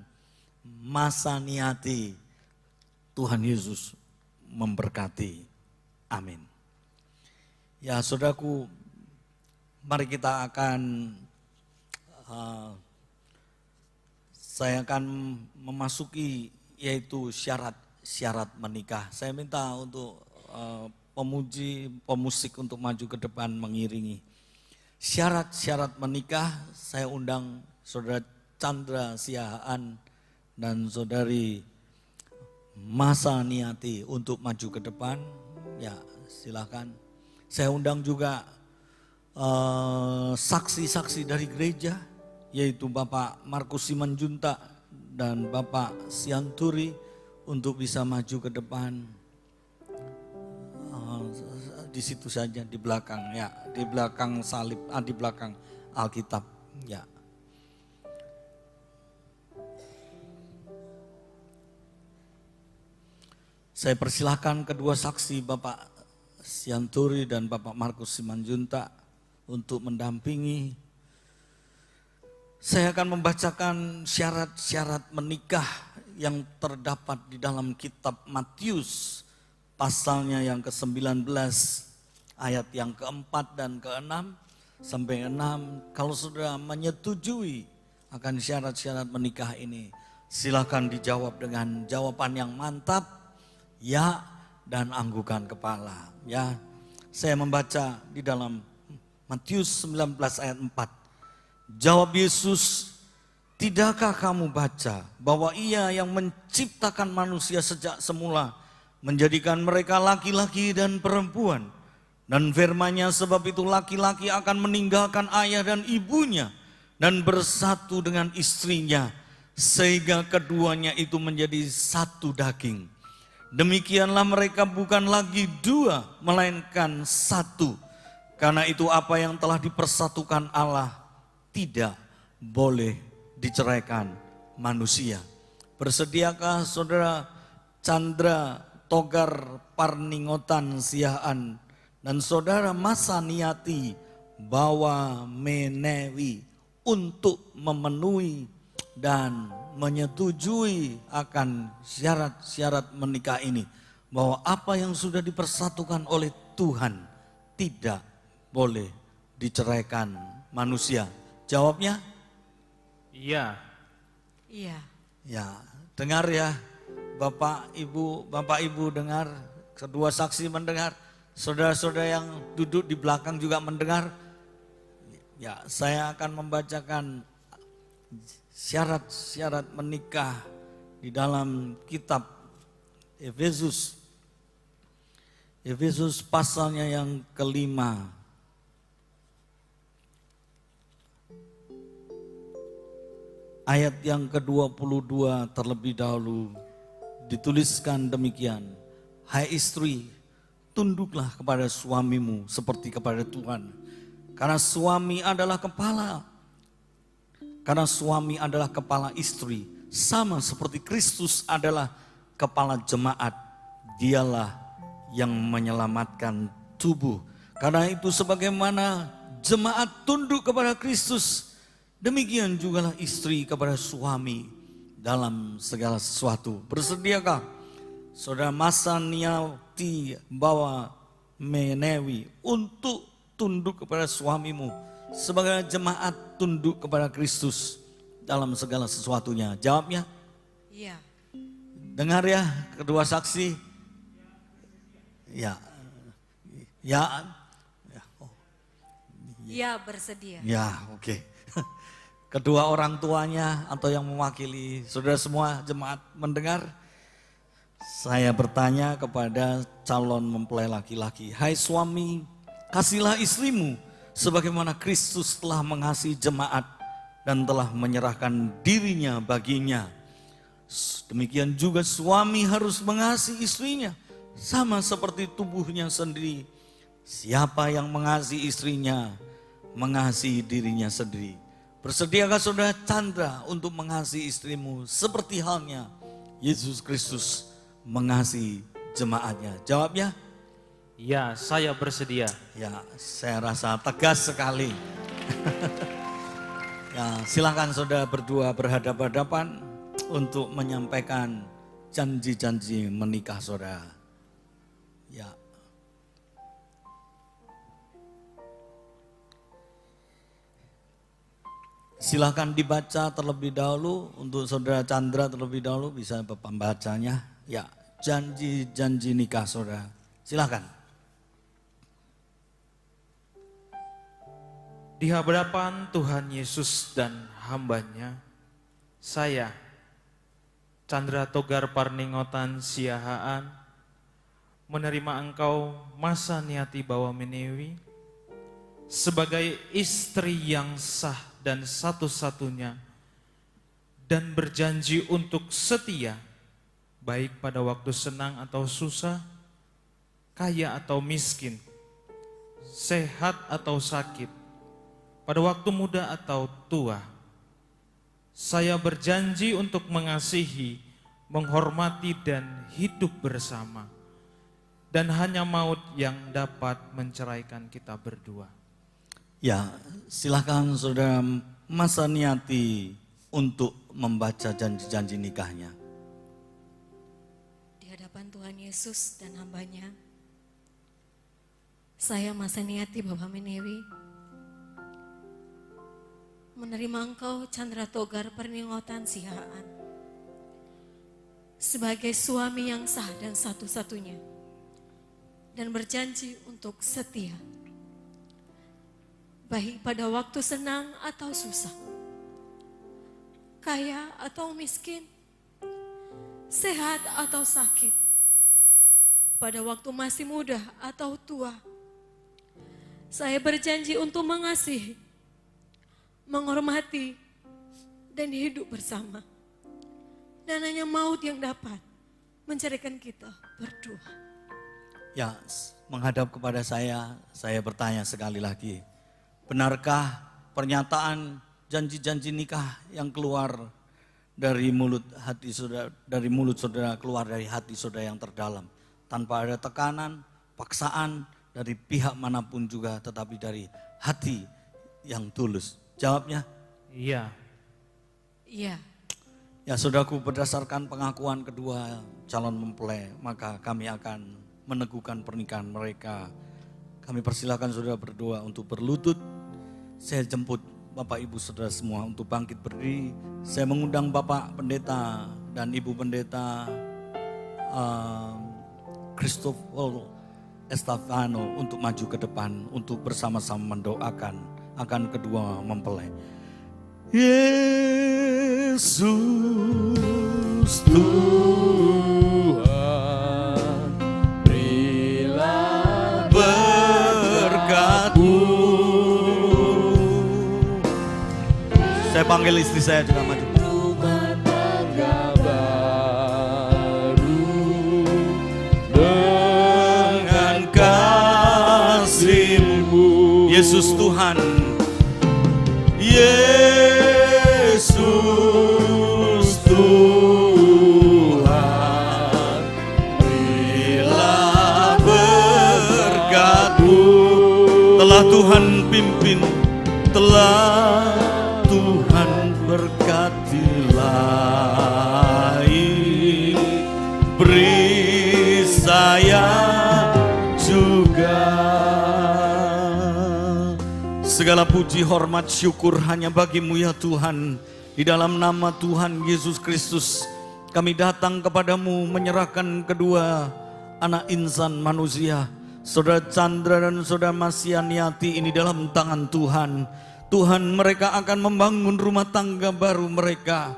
Masaniati. Tuhan Yesus memberkati. Amin. Ya saudaraku, mari kita akan saya akan memasuki yaitu syarat menikah. Saya minta untuk pemusik untuk maju ke depan mengiringi. Syarat menikah, saya undang Saudara Chandra Siahaan dan Saudari Masa Niati untuk maju ke depan. Ya, silakan. Saya undang juga saksi-saksi dari gereja, yaitu Bapak Markus Simanjuntak dan Bapak Sianturi untuk bisa maju ke depan. Di situ saja di belakang ya, di belakang salib, di belakang Alkitab ya. Saya persilahkan kedua saksi Bapak Sianturi dan Bapak Markus Simanjuntak untuk mendampingi. Saya akan membacakan syarat-syarat menikah yang terdapat di dalam kitab Matius pasalnya yang ke-19 ayat yang ke-4 dan ke-6 sampai 6. Kalau sudah menyetujui akan syarat-syarat menikah ini, silakan dijawab dengan jawaban yang mantap, ya, dan anggukan kepala. Ya, saya membaca di dalam Matius 19 ayat 4. Jawab Yesus, tidakkah kamu baca bahwa Ia yang menciptakan manusia sejak semula menjadikan mereka laki-laki dan perempuan, dan firman-Nya sebab itu laki-laki akan meninggalkan ayah dan ibunya dan bersatu dengan istrinya sehingga keduanya itu menjadi satu daging. Demikianlah mereka bukan lagi dua melainkan satu. Karena itu apa yang telah dipersatukan Allah tidak boleh diceraikan manusia. Bersediakah Saudara Chandra Togar Parningotan Siahaan dan Saudara Masa Niati Bawa Menewi untuk memenuhi dan menyetujui akan syarat-syarat menikah ini, bahwa apa yang sudah dipersatukan oleh Tuhan tidak boleh diceraikan manusia. Jawabnya? Iya. Iya. Ya, dengar ya Bapak Ibu dengar, kedua saksi mendengar, saudara-saudara yang duduk di belakang juga mendengar. Ya, saya akan membacakan syarat-syarat menikah di dalam kitab Efesus pasalnya yang ke-5. ayat yang ke-22 terlebih dahulu dituliskan demikian. Hai istri, tunduklah kepada suamimu seperti kepada Tuhan. Karena suami adalah kepala. Karena suami adalah kepala istri. Sama seperti Kristus adalah kepala jemaat. Dialah yang menyelamatkan tubuh. Karena itu sebagaimana jemaat tunduk kepada Kristus, demikian jugalah istri kepada suami dalam segala sesuatu. Bersediakah saudara Masaniati bawa Menewi untuk tunduk kepada suamimu sebagai jemaat tunduk kepada Kristus dalam segala sesuatunya? Jawabnya? Iya. Dengar ya kedua saksi. Ya. Ya. Iya, bersedia. Ya, oke. Kedua orang tuanya atau yang mewakili saudara semua jemaat mendengar. Saya bertanya kepada calon mempelai laki-laki. Hai suami, kasihlah istrimu sebagaimana Kristus telah mengasihi jemaat dan telah menyerahkan dirinya baginya. Demikian juga suami harus mengasihi istrinya sama seperti tubuhnya sendiri. Siapa yang mengasihi istrinya, mengasihi dirinya sendiri. Bersediakah saudara Chandra untuk mengasihi istrimu seperti halnya Yesus Kristus mengasihi jemaatnya? Jawabnya? Ya, saya bersedia. Ya, saya rasa tegas sekali. Ya, silakan saudara berdua berhadapan-hadapan untuk menyampaikan janji-janji menikah saudara. Ya. Silakan dibaca terlebih dahulu untuk saudara Chandra terlebih dahulu, bisa Bapak membacanya. Ya, janji-janji nikah saudara. Silakan. Di hadapan Tuhan Yesus dan hambanya, saya, Chandra Togar Parningotan Siahaan, menerima engkau Masaniati Bawa Menewi sebagai istri yang sah dan satu-satunya, dan berjanji untuk setia, baik pada waktu senang atau susah, kaya atau miskin, sehat atau sakit, pada waktu muda atau tua. Saya berjanji untuk mengasihi, menghormati dan hidup bersama, dan hanya maut yang dapat menceraikan kita berdua. Ya, silakan saudara Masaniati untuk membaca janji-janji nikahnya. Di hadapan Tuhan Yesus dan hambanya, saya Masaniati Bawa Menewi, menerima engkau Chandra Togar Parningotan Siahaan sebagai suami yang sah dan satu-satunya, dan berjanji untuk setia, baik pada waktu senang atau susah, kaya atau miskin, sehat atau sakit, pada waktu masih muda atau tua. Saya berjanji untuk mengasihi, menghormati, dan hidup bersama. Dan hanya maut yang dapat menceraikan kita berdua. Ya, menghadap kepada saya bertanya sekali lagi. Benarkah pernyataan janji-janji nikah yang keluar dari mulut saudara keluar dari hati saudara yang terdalam, tanpa ada tekanan, paksaan dari pihak manapun juga, tetapi dari hati yang tulus? Jawabnya? Iya. Iya. Ya saudaraku, berdasarkan pengakuan kedua calon mempelai, maka kami akan meneguhkan pernikahan mereka. Kami persilakan saudara berdoa untuk berlutut. Saya jemput Bapak Ibu saudara semua untuk bangkit berdiri. Saya mengundang Bapak Pendeta dan Ibu Pendeta Christopher Estefano untuk maju ke depan untuk bersama-sama mendoakan akan kedua mempelai. Yesus Tuhan, berilah berkat-Mu. Saya panggil istri saya juga maju. Yesus Tuhan, Yesus Tuhan, berilah berkat-Mu. Telah Tuhan pimpin, telah Tuhan berkati lain, beri saya juga. Segala puji, hormat, syukur hanya bagi-Mu ya Tuhan. Di dalam nama Tuhan Yesus Kristus, kami datang kepadamu menyerahkan kedua anak insan manusia, Saudara Chandra dan Saudara Masyaniati ini dalam tangan Tuhan. Tuhan, mereka akan membangun rumah tangga baru mereka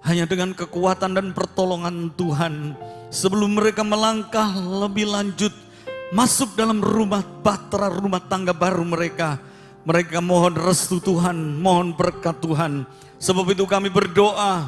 hanya dengan kekuatan dan pertolongan Tuhan. Sebelum mereka melangkah lebih lanjut masuk dalam rumah bahtera rumah tangga baru mereka, mereka mohon restu Tuhan, mohon berkat Tuhan. Sebab itu kami berdoa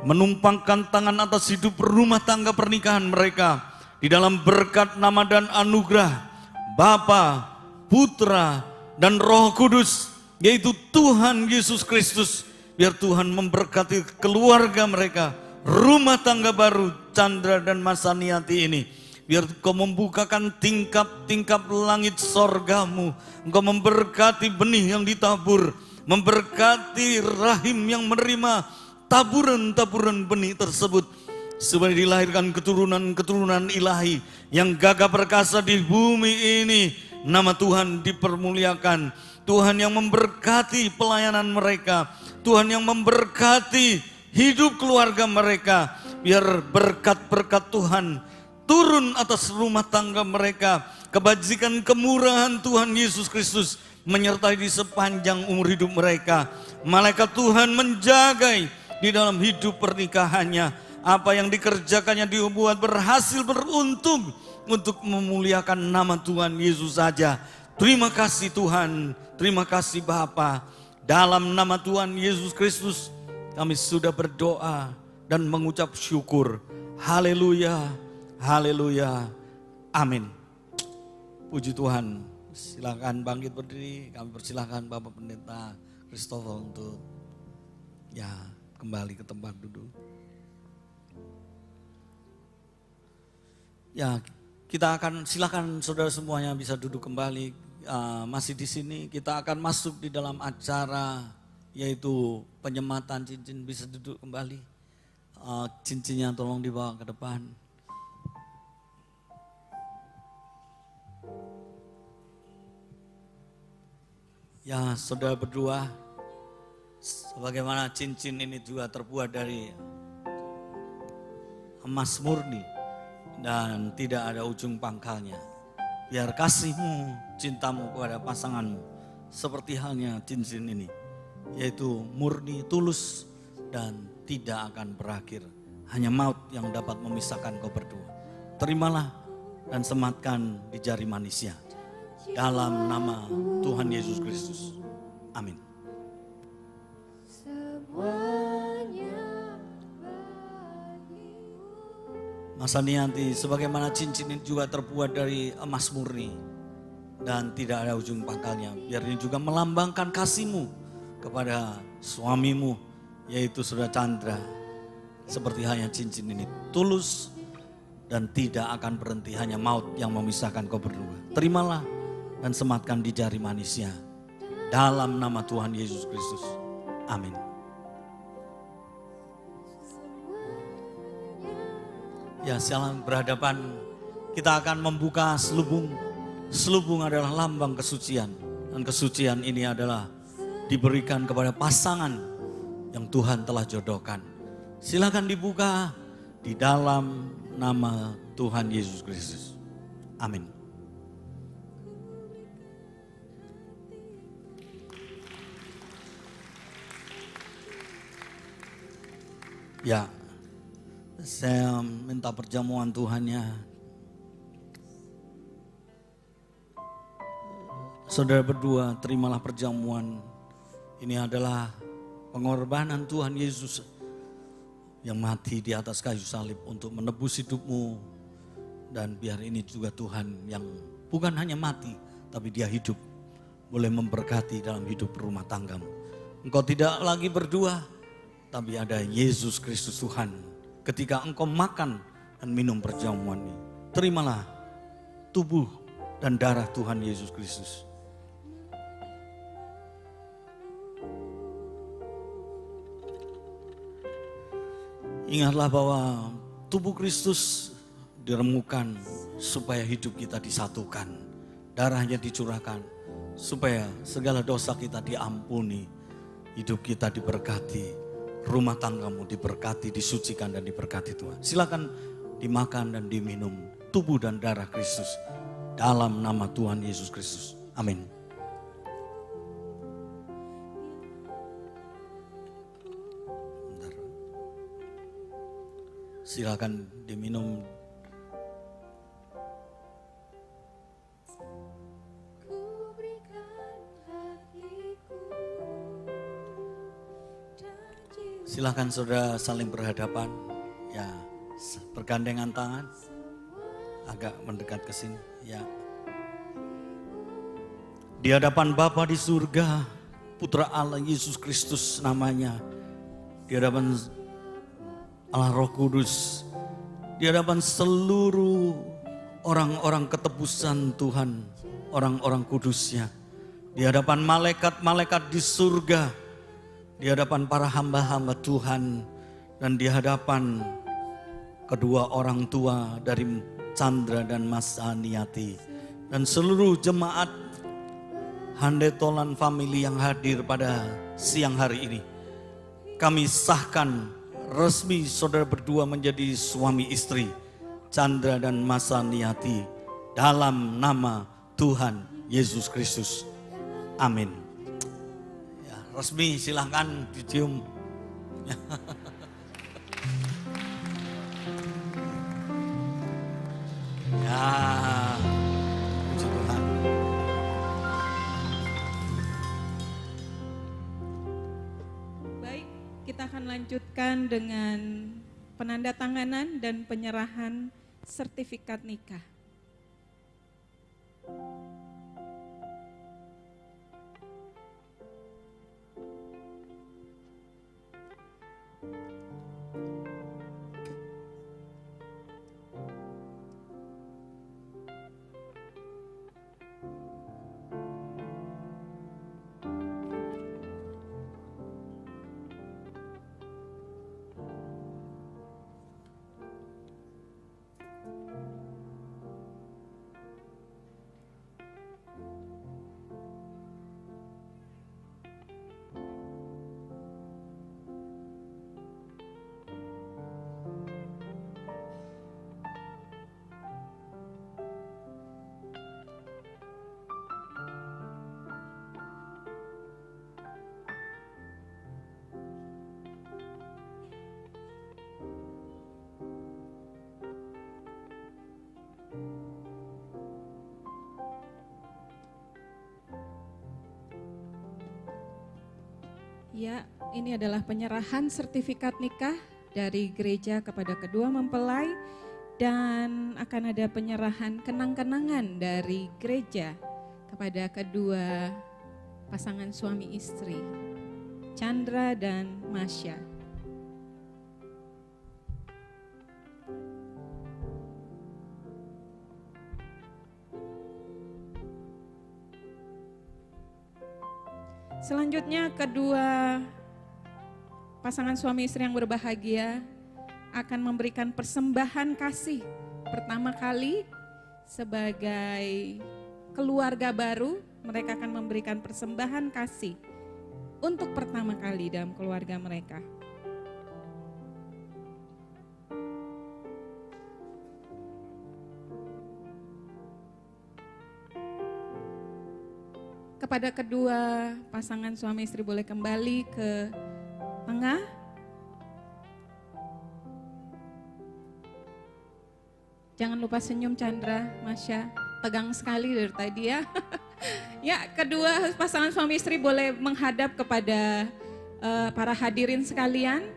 menumpangkan tangan atas hidup rumah tangga pernikahan mereka di dalam berkat nama dan anugerah Bapa, Putra, dan Roh Kudus, yaitu Tuhan Yesus Kristus. Biar Tuhan memberkati keluarga mereka, rumah tangga baru Chandra dan Masyaniati ini. Biar Engkau membukakan tingkap-tingkap langit sorgamu. Engkau memberkati benih yang ditabur, memberkati rahim yang menerima taburan-taburan benih tersebut, supaya dilahirkan keturunan-keturunan ilahi yang gagah perkasa di bumi ini. Nama Tuhan dipermuliakan. Tuhan yang memberkati pelayanan mereka, Tuhan yang memberkati hidup keluarga mereka. Biar berkat-berkat Tuhan turun atas rumah tangga mereka. Kebajikan kemurahan Tuhan Yesus Kristus menyertai di sepanjang umur hidup mereka. Malaikat Tuhan menjagai di dalam hidup pernikahannya. Apa yang dikerjakannya dibuat berhasil, beruntung untuk memuliakan nama Tuhan Yesus saja. Terima kasih Tuhan, terima kasih Bapa. Dalam nama Tuhan Yesus Kristus kami sudah berdoa dan mengucap syukur. Haleluya, haleluya, amin. Puji Tuhan. Silakan bangkit berdiri. Kami persilakan Bapak Pendeta Christopher untuk kembali ke tempat duduk. Ya, kita akan silakan saudara semuanya bisa duduk kembali. Masih di sini kita akan masuk di dalam acara yaitu penyematan cincin. Bisa duduk kembali. Cincinnya tolong dibawa ke depan. Ya, saudara berdua, sebagaimana cincin ini juga terbuat dari emas murni dan tidak ada ujung pangkalnya. Biar kasihmu, cintamu kepada pasanganmu seperti halnya cincin ini, yaitu murni, tulus, dan tidak akan berakhir. Hanya maut yang dapat memisahkan kau berdua. Terimalah dan sematkan di jari manisnya. Dalam nama Tuhan Yesus Kristus. Amin. Masyaniati, sebagaimana cincin ini juga terbuat dari emas murni dan tidak ada ujung pangkalnya. Biar ini juga melambangkan kasihmu kepada suamimu, yaitu Saudara Chandra. Seperti halnya cincin ini, tulus dan tidak akan berhenti. Hanya maut yang memisahkan kau berdua. Terimalah dan sematkan di jari manisnya. Dalam nama Tuhan Yesus Kristus. Amin. Ya, silakan berhadapan. Kita akan membuka selubung. Selubung adalah lambang kesucian. Dan kesucian ini adalah diberikan kepada pasangan yang Tuhan telah jodohkan. Silakan dibuka di dalam nama Tuhan Yesus Kristus. Amin. Ya, saya minta perjamuan Tuhannya. Saudara berdua, terimalah perjamuan. Ini adalah pengorbanan Tuhan Yesus yang mati di atas kayu salib untuk menebus hidupmu. Dan biar ini juga Tuhan yang bukan hanya mati, tapi dia hidup boleh memberkati dalam hidup rumah tanggamu. Engkau tidak lagi berdua, tapi ada Yesus Kristus Tuhan. Ketika engkau makan dan minum perjamuan ini, terimalah tubuh dan darah Tuhan Yesus Kristus. Ingatlah bahwa tubuh Kristus diremukan supaya hidup kita disatukan. Darahnya dicurahkan supaya segala dosa kita diampuni. Hidup kita diberkati, rumah tanggamu diberkati, disucikan dan diberkati Tuhan. Silakan dimakan dan diminum tubuh dan darah Kristus dalam nama Tuhan Yesus Kristus. Amin. Bentar. Silakan diminum. Silahkan saudara saling berhadapan, ya, bergandengan tangan, agak mendekat ke sini, ya. Di hadapan Bapa di surga, Putra Allah Yesus Kristus namanya, di hadapan Allah Roh Kudus, di hadapan seluruh orang-orang ketebusan Tuhan, orang-orang kudusnya, di hadapan malaikat-malaikat di surga, di hadapan para hamba-hamba Tuhan, dan di hadapan kedua orang tua dari Chandra dan Mas Aniati, dan seluruh jemaat Handetolan Family yang hadir pada siang hari ini. Kami sahkan resmi saudara berdua menjadi suami istri, Chandra dan Mas Aniati, dalam nama Tuhan Yesus Kristus. Amin. Resmi, silahkan dicium. Ya, puji Tuhan. Baik, kita akan lanjutkan dengan penandatanganan dan penyerahan sertifikat nikah. Ya, ini adalah penyerahan sertifikat nikah dari gereja kepada kedua mempelai, dan akan ada penyerahan kenang-kenangan dari gereja kepada kedua pasangan suami istri, Chandra dan Masya. Selanjutnya kedua pasangan suami istri yang berbahagia akan memberikan persembahan kasih pertama kali sebagai keluarga baru. Mereka akan memberikan persembahan kasih untuk pertama kali dalam keluarga mereka. Kepada kedua pasangan suami istri boleh kembali ke tengah. Jangan lupa senyum Chandra, Masya, tegang sekali dari tadi ya. Ya, kedua pasangan suami istri boleh menghadap kepada para hadirin sekalian.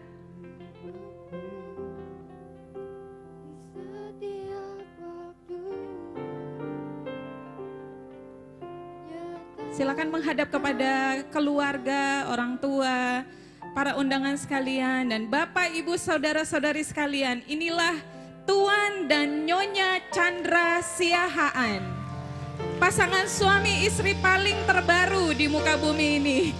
Silakan menghadap kepada keluarga, orang tua, para undangan sekalian, dan Bapak, Ibu, Saudara-saudari sekalian. Inilah Tuan dan Nyonya Chandra Siahaan, pasangan suami istri paling terbaru di muka bumi ini.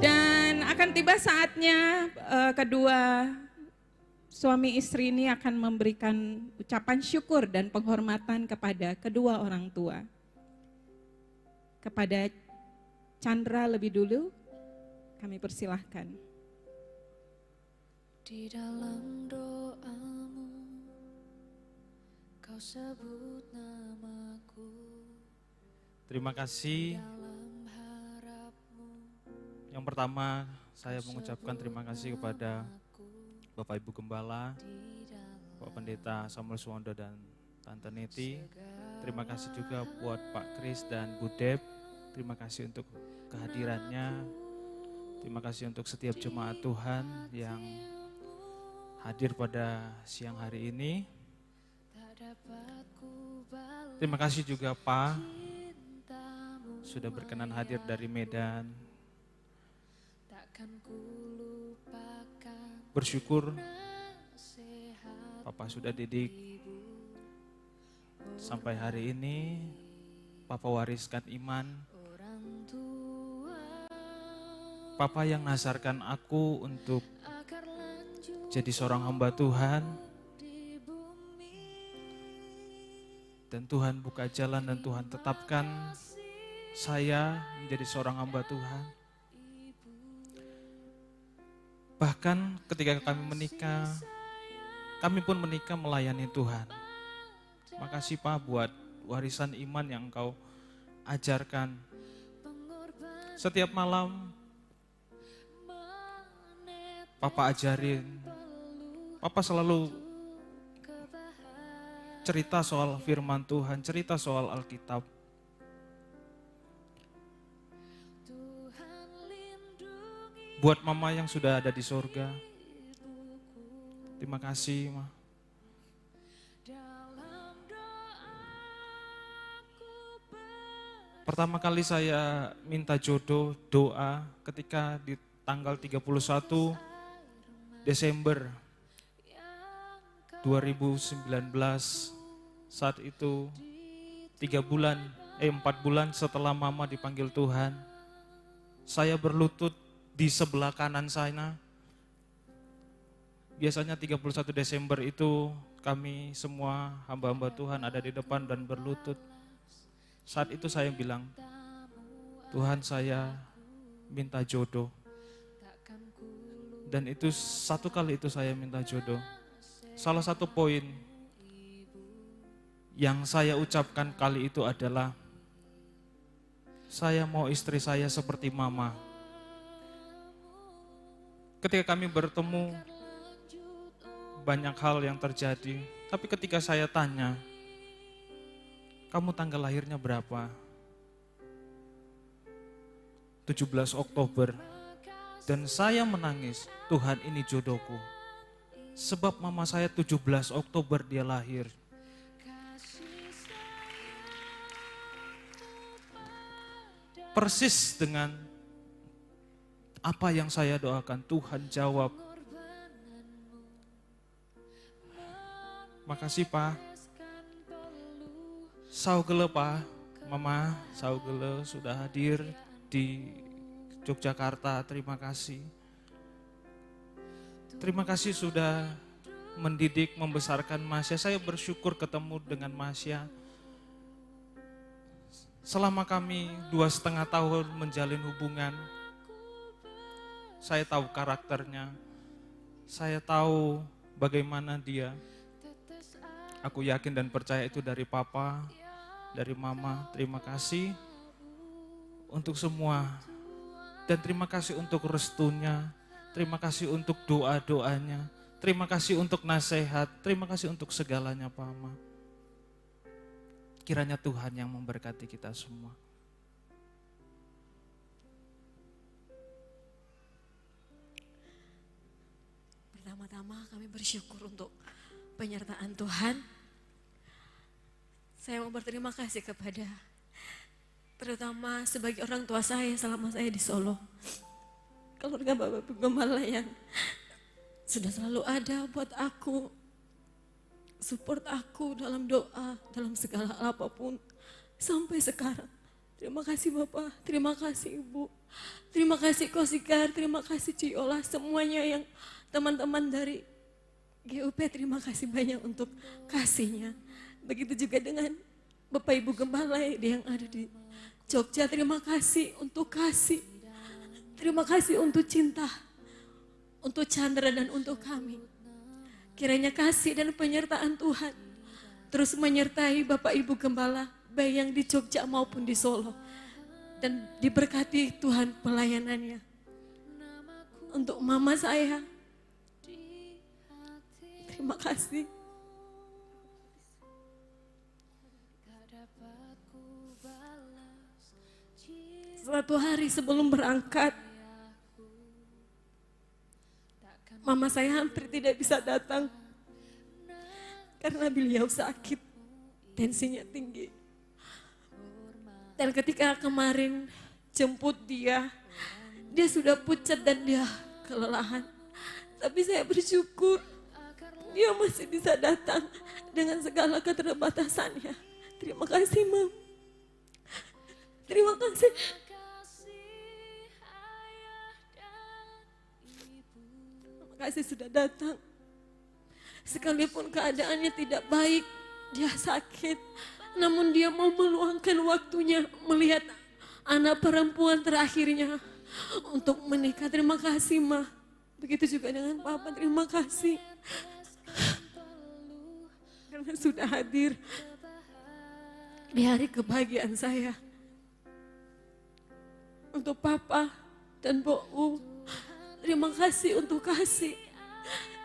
Dan akan tiba saatnya kedua suami istri ini akan memberikan ucapan syukur dan penghormatan kepada kedua orang tua. Kepada Chandra lebih dulu, kami persilahkan. Di dalam doamu, kau sebut namaku. Terima kasih. Dalam harapmu, Yang pertama, saya mengucapkan terima kasih kepada Bapak Ibu Gembala, Bapak Pendeta Samuel Suwondo dan Tante Neti. Terima kasih juga buat Pak Kris dan Bu Deb. Terima kasih untuk kehadirannya. Terima kasih untuk setiap jemaat Tuhan yang hadir pada siang hari ini. Terima kasih juga Pak sudah berkenan hadir dari Medan. Bersyukur Papa sudah didik sampai hari ini. Papa wariskan iman. Papa yang nasarkan aku untuk jadi seorang hamba Tuhan. Dan Tuhan buka jalan dan Tuhan tetapkan saya menjadi seorang hamba Tuhan. Bahkan ketika kami menikah, kami pun menikah melayani Tuhan. Makasih Pak buat warisan iman yang Engkau ajarkan. Setiap malam Papa ajarin, Papa selalu cerita soal firman Tuhan, cerita soal Alkitab. Buat Mama yang sudah ada di sorga, terima kasih Ma. Pertama kali saya minta jodoh, doa ketika di tanggal 31 Desember 2019, saat itu 4 bulan setelah Mama dipanggil Tuhan, saya berlutut di sebelah kanan sana. Biasanya 31 Desember itu kami semua hamba-hamba Tuhan ada di depan dan berlutut. Saat itu saya bilang, Tuhan saya minta jodoh. Dan itu satu kali itu saya minta jodoh. Salah satu poin yang saya ucapkan kali itu adalah, saya mau istri saya seperti Mama. Ketika kami bertemu, banyak hal yang terjadi. Tapi ketika saya tanya, kamu tanggal lahirnya berapa? 17 Oktober. Dan saya menangis, Tuhan ini jodohku. Sebab mama saya 17 Oktober dia lahir. Persis dengan apa yang saya doakan, Tuhan jawab. Makasih Pak. Saugele Pak, Mama, saugele sudah hadir di Yogyakarta, terima kasih. Terima kasih sudah mendidik, membesarkan Masya. Saya bersyukur ketemu dengan Masya. Selama kami 2,5 tahun menjalin hubungan, saya tahu karakternya, saya tahu bagaimana dia. Aku yakin dan percaya itu dari Papa, dari Mama. Terima kasih untuk semua. Dan terima kasih untuk restunya, terima kasih untuk doa-doanya, terima kasih untuk nasihat, terima kasih untuk segalanya Pak Ma. Kiranya Tuhan yang memberkati kita semua. Pertama-tama kami bersyukur untuk penyertaan Tuhan. Saya mau berterima kasih kepada terutama sebagai orang tua saya selama saya di Solo. Keluarga Bapak Ibu Gembala yang sudah selalu ada buat aku, support aku dalam doa, dalam segala hal apapun sampai sekarang. Terima kasih Bapak, terima kasih Ibu, terima kasih Kosikar, terima kasih Ciola, semuanya yang teman-teman dari GUP, terima kasih banyak untuk kasihnya. Begitu juga dengan Bapak Ibu Gembala yang ada di Jogja, terima kasih untuk kasih. Terima kasih untuk cinta, untuk Chandra dan untuk kami. Kiranya kasih dan penyertaan Tuhan terus menyertai Bapak Ibu Gembala, baik yang di Jogja maupun di Solo. Dan diberkati Tuhan pelayanannya. Untuk mama saya, terima kasih. Suatu hari sebelum berangkat, mama saya hampir tidak bisa datang karena beliau sakit, tensinya tinggi. Dan ketika kemarin jemput dia sudah pucat dan dia kelelahan. Tapi saya bersyukur dia masih bisa datang dengan segala keterbatasannya. Terima kasih, Mam. Terima kasih. Terima kasih sudah datang. Sekalipun keadaannya tidak baik, dia sakit. Namun dia mau meluangkan waktunya melihat anak perempuan terakhirnya untuk menikah. Terima kasih, Ma. Begitu juga dengan Papa, terima kasih. Karena sudah hadir di hari kebahagiaan saya. Untuk Papa dan Bu, terima kasih untuk kasih.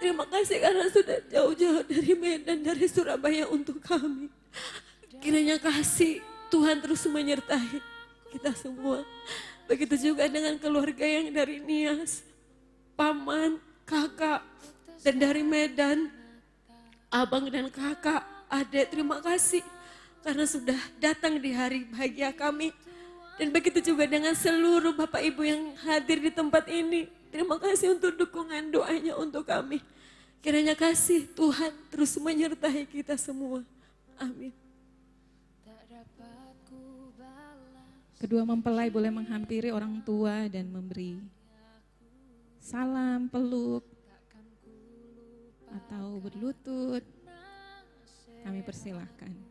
Terima kasih karena sudah jauh-jauh dari Medan, dari Surabaya untuk kami. Kiranya kasih Tuhan terus menyertai kita semua. Begitu juga dengan keluarga yang dari Nias, paman, kakak, dan dari Medan, abang dan kakak, adik, terima kasih. Karena sudah datang di hari bahagia kami. Dan begitu juga dengan seluruh Bapak Ibu yang hadir di tempat ini. Terima kasih untuk dukungan doanya untuk kami. Kiranya kasih Tuhan terus menyertai kita semua. Amin. Kedua mempelai boleh menghampiri orang tua dan memberi salam, peluk, atau berlutut. Kami persilahkan.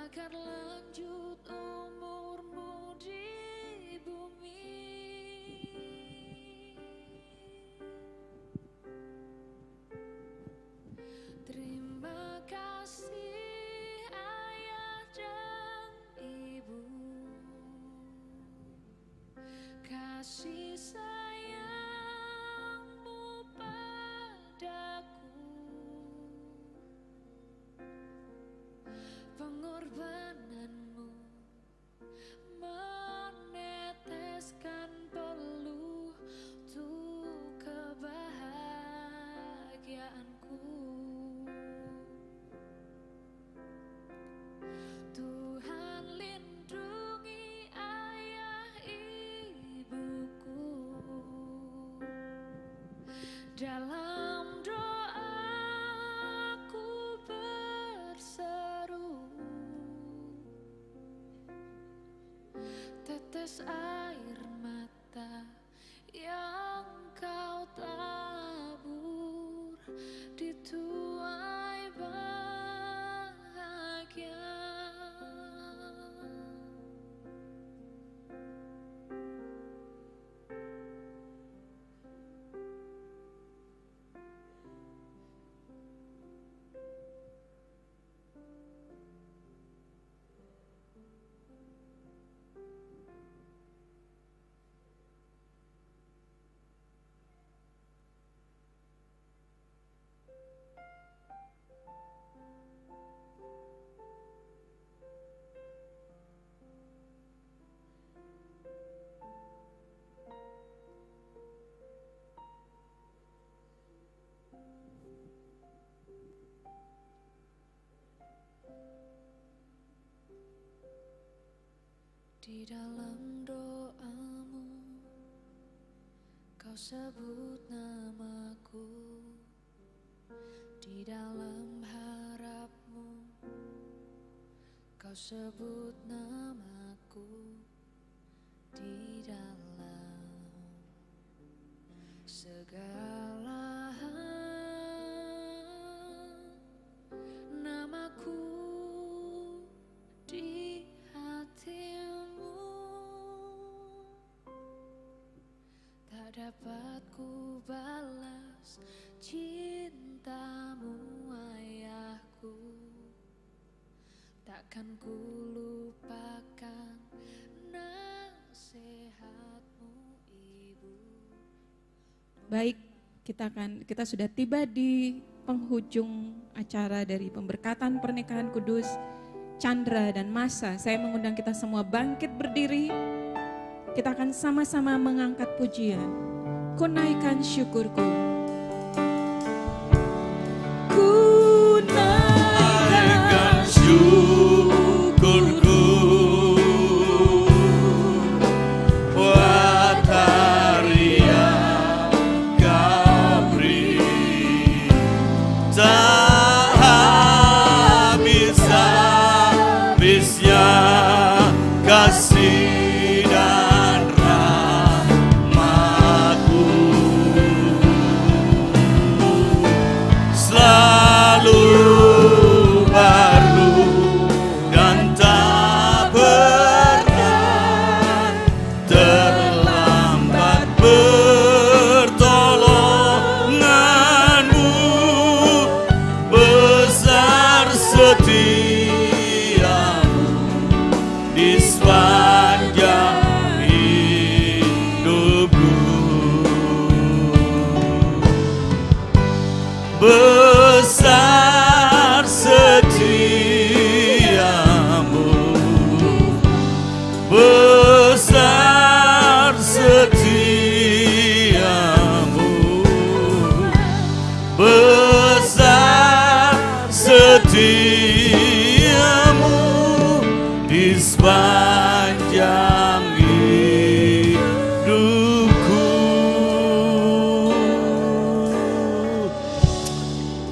Agar lanjut umurmu di bumi. Terima kasih ayah dan ibu, kasih sayangmu padaku, pengorbananmu meneteskan peluh untuk kebahagiaanku. Tuhan lindungi ayah ibuku, dalam doaku berseru, tetes air mata yang kau tabur di tuai bahagia. Di dalam doamu, kau sebut namaku. Di dalam harapmu, kau sebut namaku. Di dalam segala hal, namaku di hatimu. Tak dapat ku balas cintamu, ayahku. Takkan ku lupakan nasihatmu, ibu. Baik, kita sudah tiba di penghujung acara dari pemberkatan pernikahan kudus Chandra dan Masa. Saya mengundang kita semua bangkit berdiri. Kita akan sama-sama mengangkat pujian. Ku naikkan syukurku. Ku naikkan syukurku buat hari yang kau beri. Tak habis-habisnya kasih dan rahmat-Mu, selalu baru dan tak pernah terlambat pertolongan-Mu. Besar setia-Mu di sepanjang hidupku. Besar setia-Mu, besar setia-Mu, besar setia-Mu di sepanjang hidupku.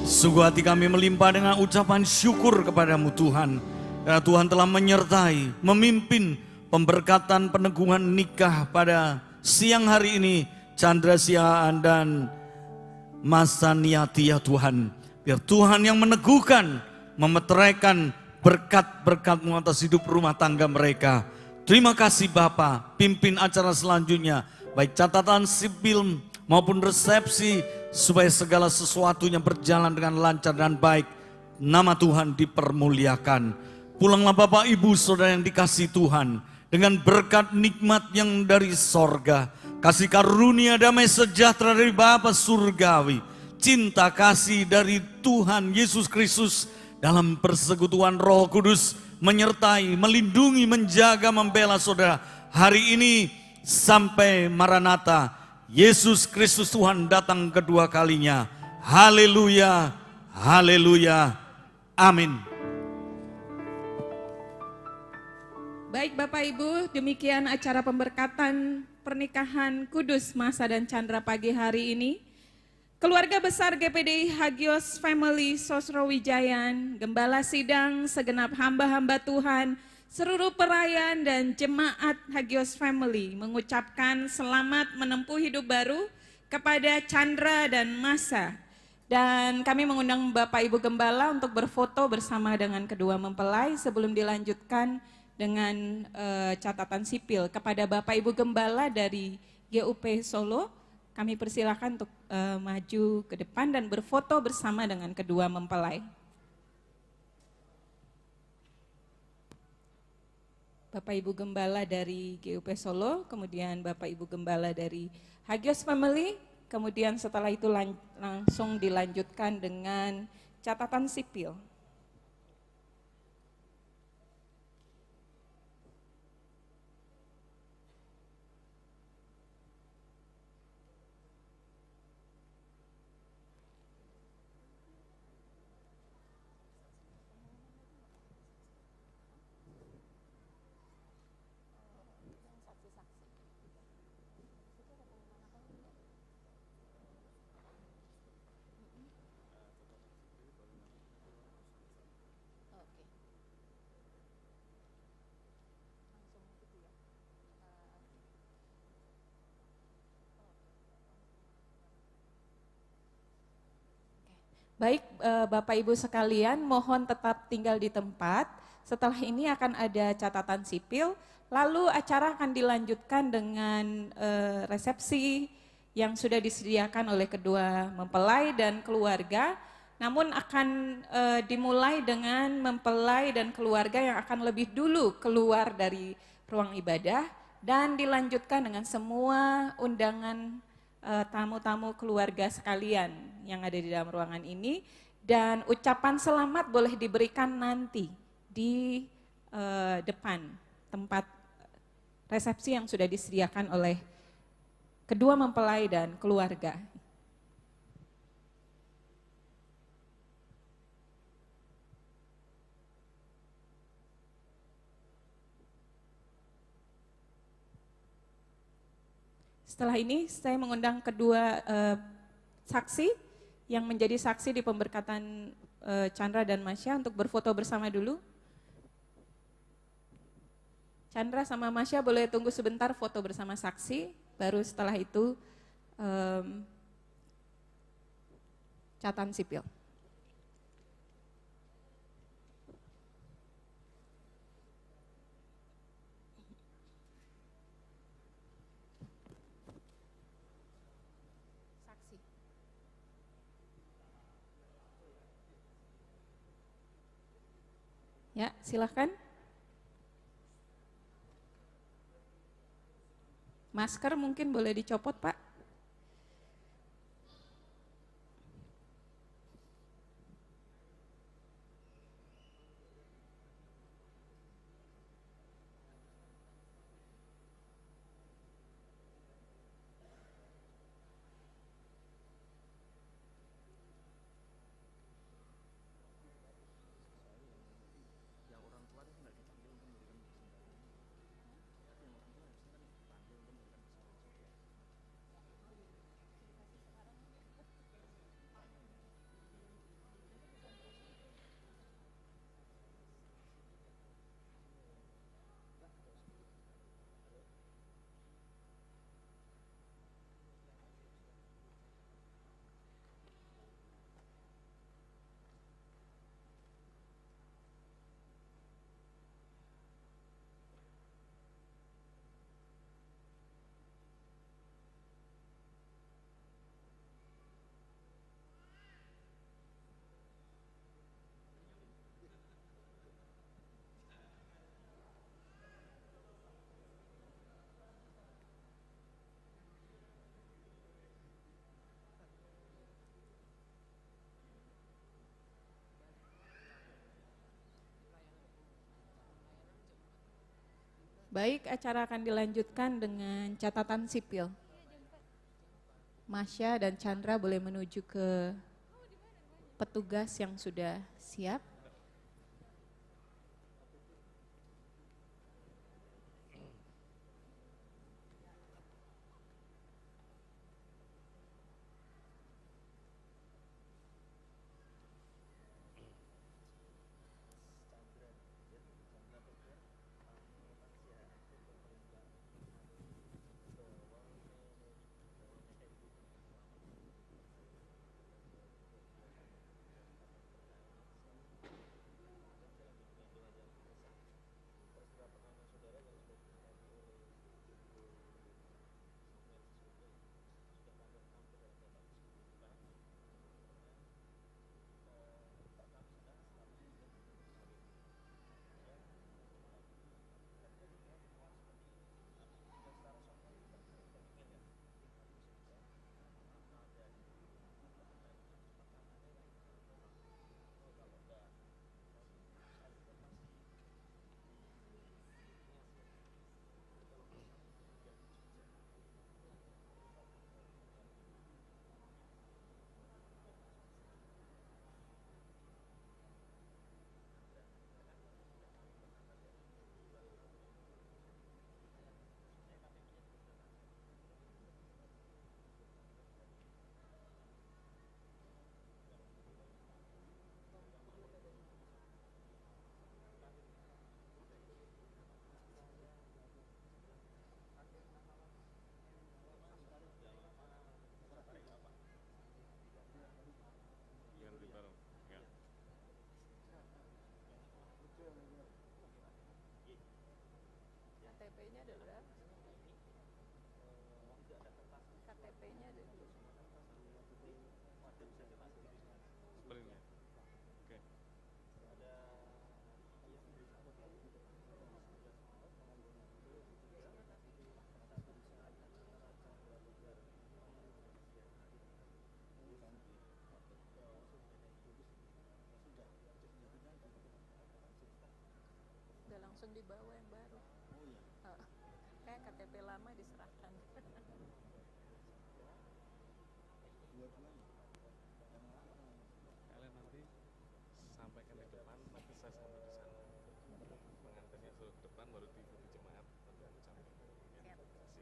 Sungguh hati kami melimpah dengan ucapan syukur kepadamu Tuhan. Karena Tuhan telah menyertai, memimpin pemberkatan peneguhan nikah pada siang hari ini. Chandra Siaan dan Masa Niati ya Tuhan. Biar Tuhan yang meneguhkan, memeteraikan berkat-berkat-Mu atas hidup rumah tangga mereka. Terima kasih Bapa, pimpin acara selanjutnya. Baik catatan sipil maupun resepsi, supaya segala sesuatunya berjalan dengan lancar dan baik. Nama Tuhan dipermuliakan. Pulanglah Bapak Ibu Saudara yang dikasih Tuhan, dengan berkat nikmat yang dari sorga, kasih karunia damai sejahtera dari Bapa surgawi, cinta kasih dari Tuhan Yesus Kristus dalam persekutuan Roh Kudus menyertai, melindungi, menjaga, membela saudara hari ini sampai Maranatha. Yesus Kristus Tuhan datang kedua kalinya. Haleluya, haleluya, amin. Baik Bapak Ibu, demikian acara pemberkatan pernikahan kudus Masa dan Chandra pagi hari ini. Keluarga besar GPDI Hagios Family Sosrawijayan, Gembala Sidang, segenap hamba-hamba Tuhan, seluruh perayaan dan jemaat Hagios Family mengucapkan selamat menempuh hidup baru kepada Chandra dan Masa. Dan kami mengundang Bapak Ibu Gembala untuk berfoto bersama dengan kedua mempelai sebelum dilanjutkan dengan catatan sipil. Kepada Bapak Ibu Gembala dari GUP Solo, kami persilakan untuk maju ke depan dan berfoto bersama dengan kedua mempelai. Bapak Ibu Gembala dari GUP Solo, kemudian Bapak Ibu Gembala dari Hagios Family, kemudian setelah itu langsung dilanjutkan dengan catatan sipil. Baik, Bapak Ibu sekalian, mohon tetap tinggal di tempat. Setelah ini akan ada catatan sipil, lalu acara akan dilanjutkan dengan resepsi yang sudah disediakan oleh kedua mempelai dan keluarga. Namun akan dimulai dengan mempelai dan keluarga yang akan lebih dulu keluar dari ruang ibadah dan dilanjutkan dengan semua undangan tamu-tamu keluarga sekalian yang ada di dalam ruangan ini, dan ucapan selamat boleh diberikan nanti di depan tempat resepsi yang sudah disediakan oleh kedua mempelai dan keluarga. Setelah ini saya mengundang kedua saksi yang menjadi saksi di pemberkatan Chandra dan Masya untuk berfoto bersama dulu. Chandra sama Masya boleh tunggu sebentar foto bersama saksi, baru setelah itu catatan sipil. Ya, silahkan. Masker mungkin boleh dicopot, Pak. Baik, acara akan dilanjutkan dengan catatan sipil. Masya dan Chandra boleh menuju ke petugas yang sudah siap. samperin ya. Oke. Udah langsung dibawa yang baru. Kayak KTP lama diserahkan. Kalian nanti sampaikan di depan, nanti saya sampai di sana. Pengantinnya suruh ke depan, baru diikuti jemaat, nanti aku sampaikan. Ya, terima kasih.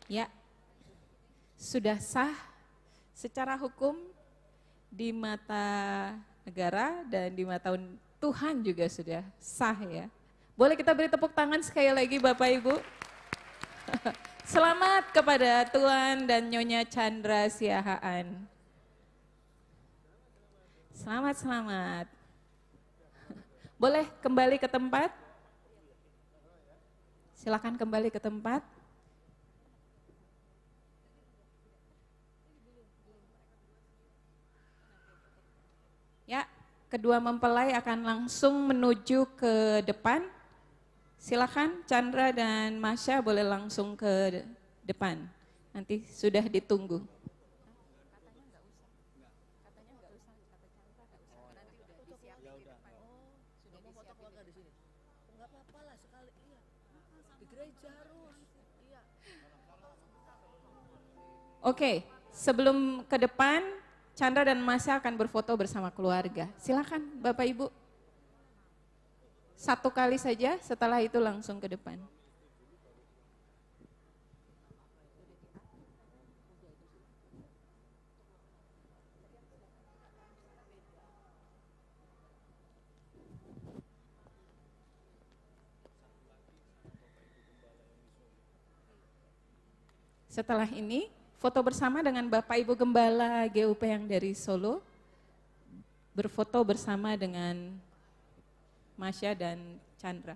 Ya, sudah sah secara hukum di mata negara dan di mata Tuhan juga sudah sah ya. Boleh kita beri tepuk tangan sekali lagi Bapak Ibu. Selamat kepada Tuan dan Nyonya Chandra Siahaan. Selamat, selamat. Boleh kembali ke tempat? Silakan kembali ke tempat. Ya, kedua mempelai akan langsung menuju ke depan. Silakan Chandra dan Masya boleh langsung ke depan. Nanti sudah ditunggu. Oke, sebelum ke depan, Chandra dan Masya akan berfoto bersama keluarga. Silakan Bapak Ibu. Satu kali saja, setelah itu langsung ke depan. Setelah ini, foto bersama dengan Bapak Ibu Gembala GUP yang dari Solo, berfoto bersama dengan Masya dan Chandra.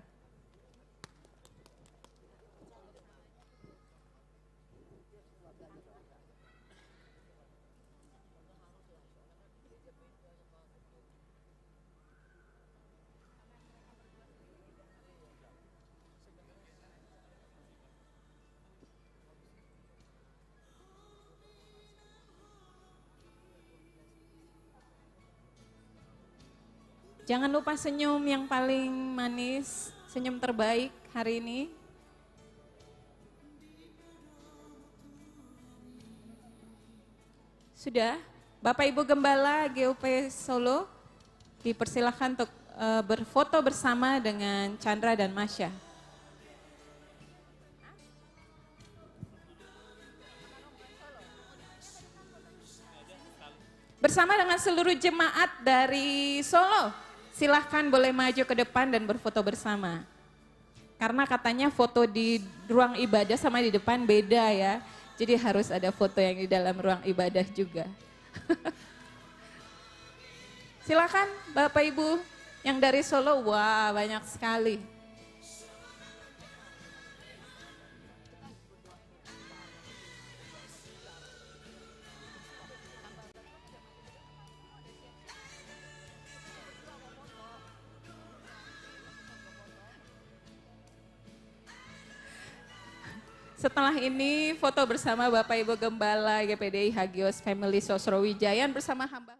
Jangan lupa senyum yang paling manis, senyum terbaik hari ini. Sudah, Bapak Ibu Gembala GUP Solo dipersilakan untuk berfoto bersama dengan Chandra dan Masya. Bersama dengan seluruh jemaat dari Solo, silahkan boleh maju ke depan dan berfoto bersama. Karena katanya foto di ruang ibadah sama di depan beda ya. Jadi harus ada foto yang di dalam ruang ibadah juga. Silakan Bapak Ibu yang dari Solo, wah banyak sekali. Setelah ini foto bersama Bapak Ibu Gembala GPDI Hagios Family Sosrowijayan bersama hamba.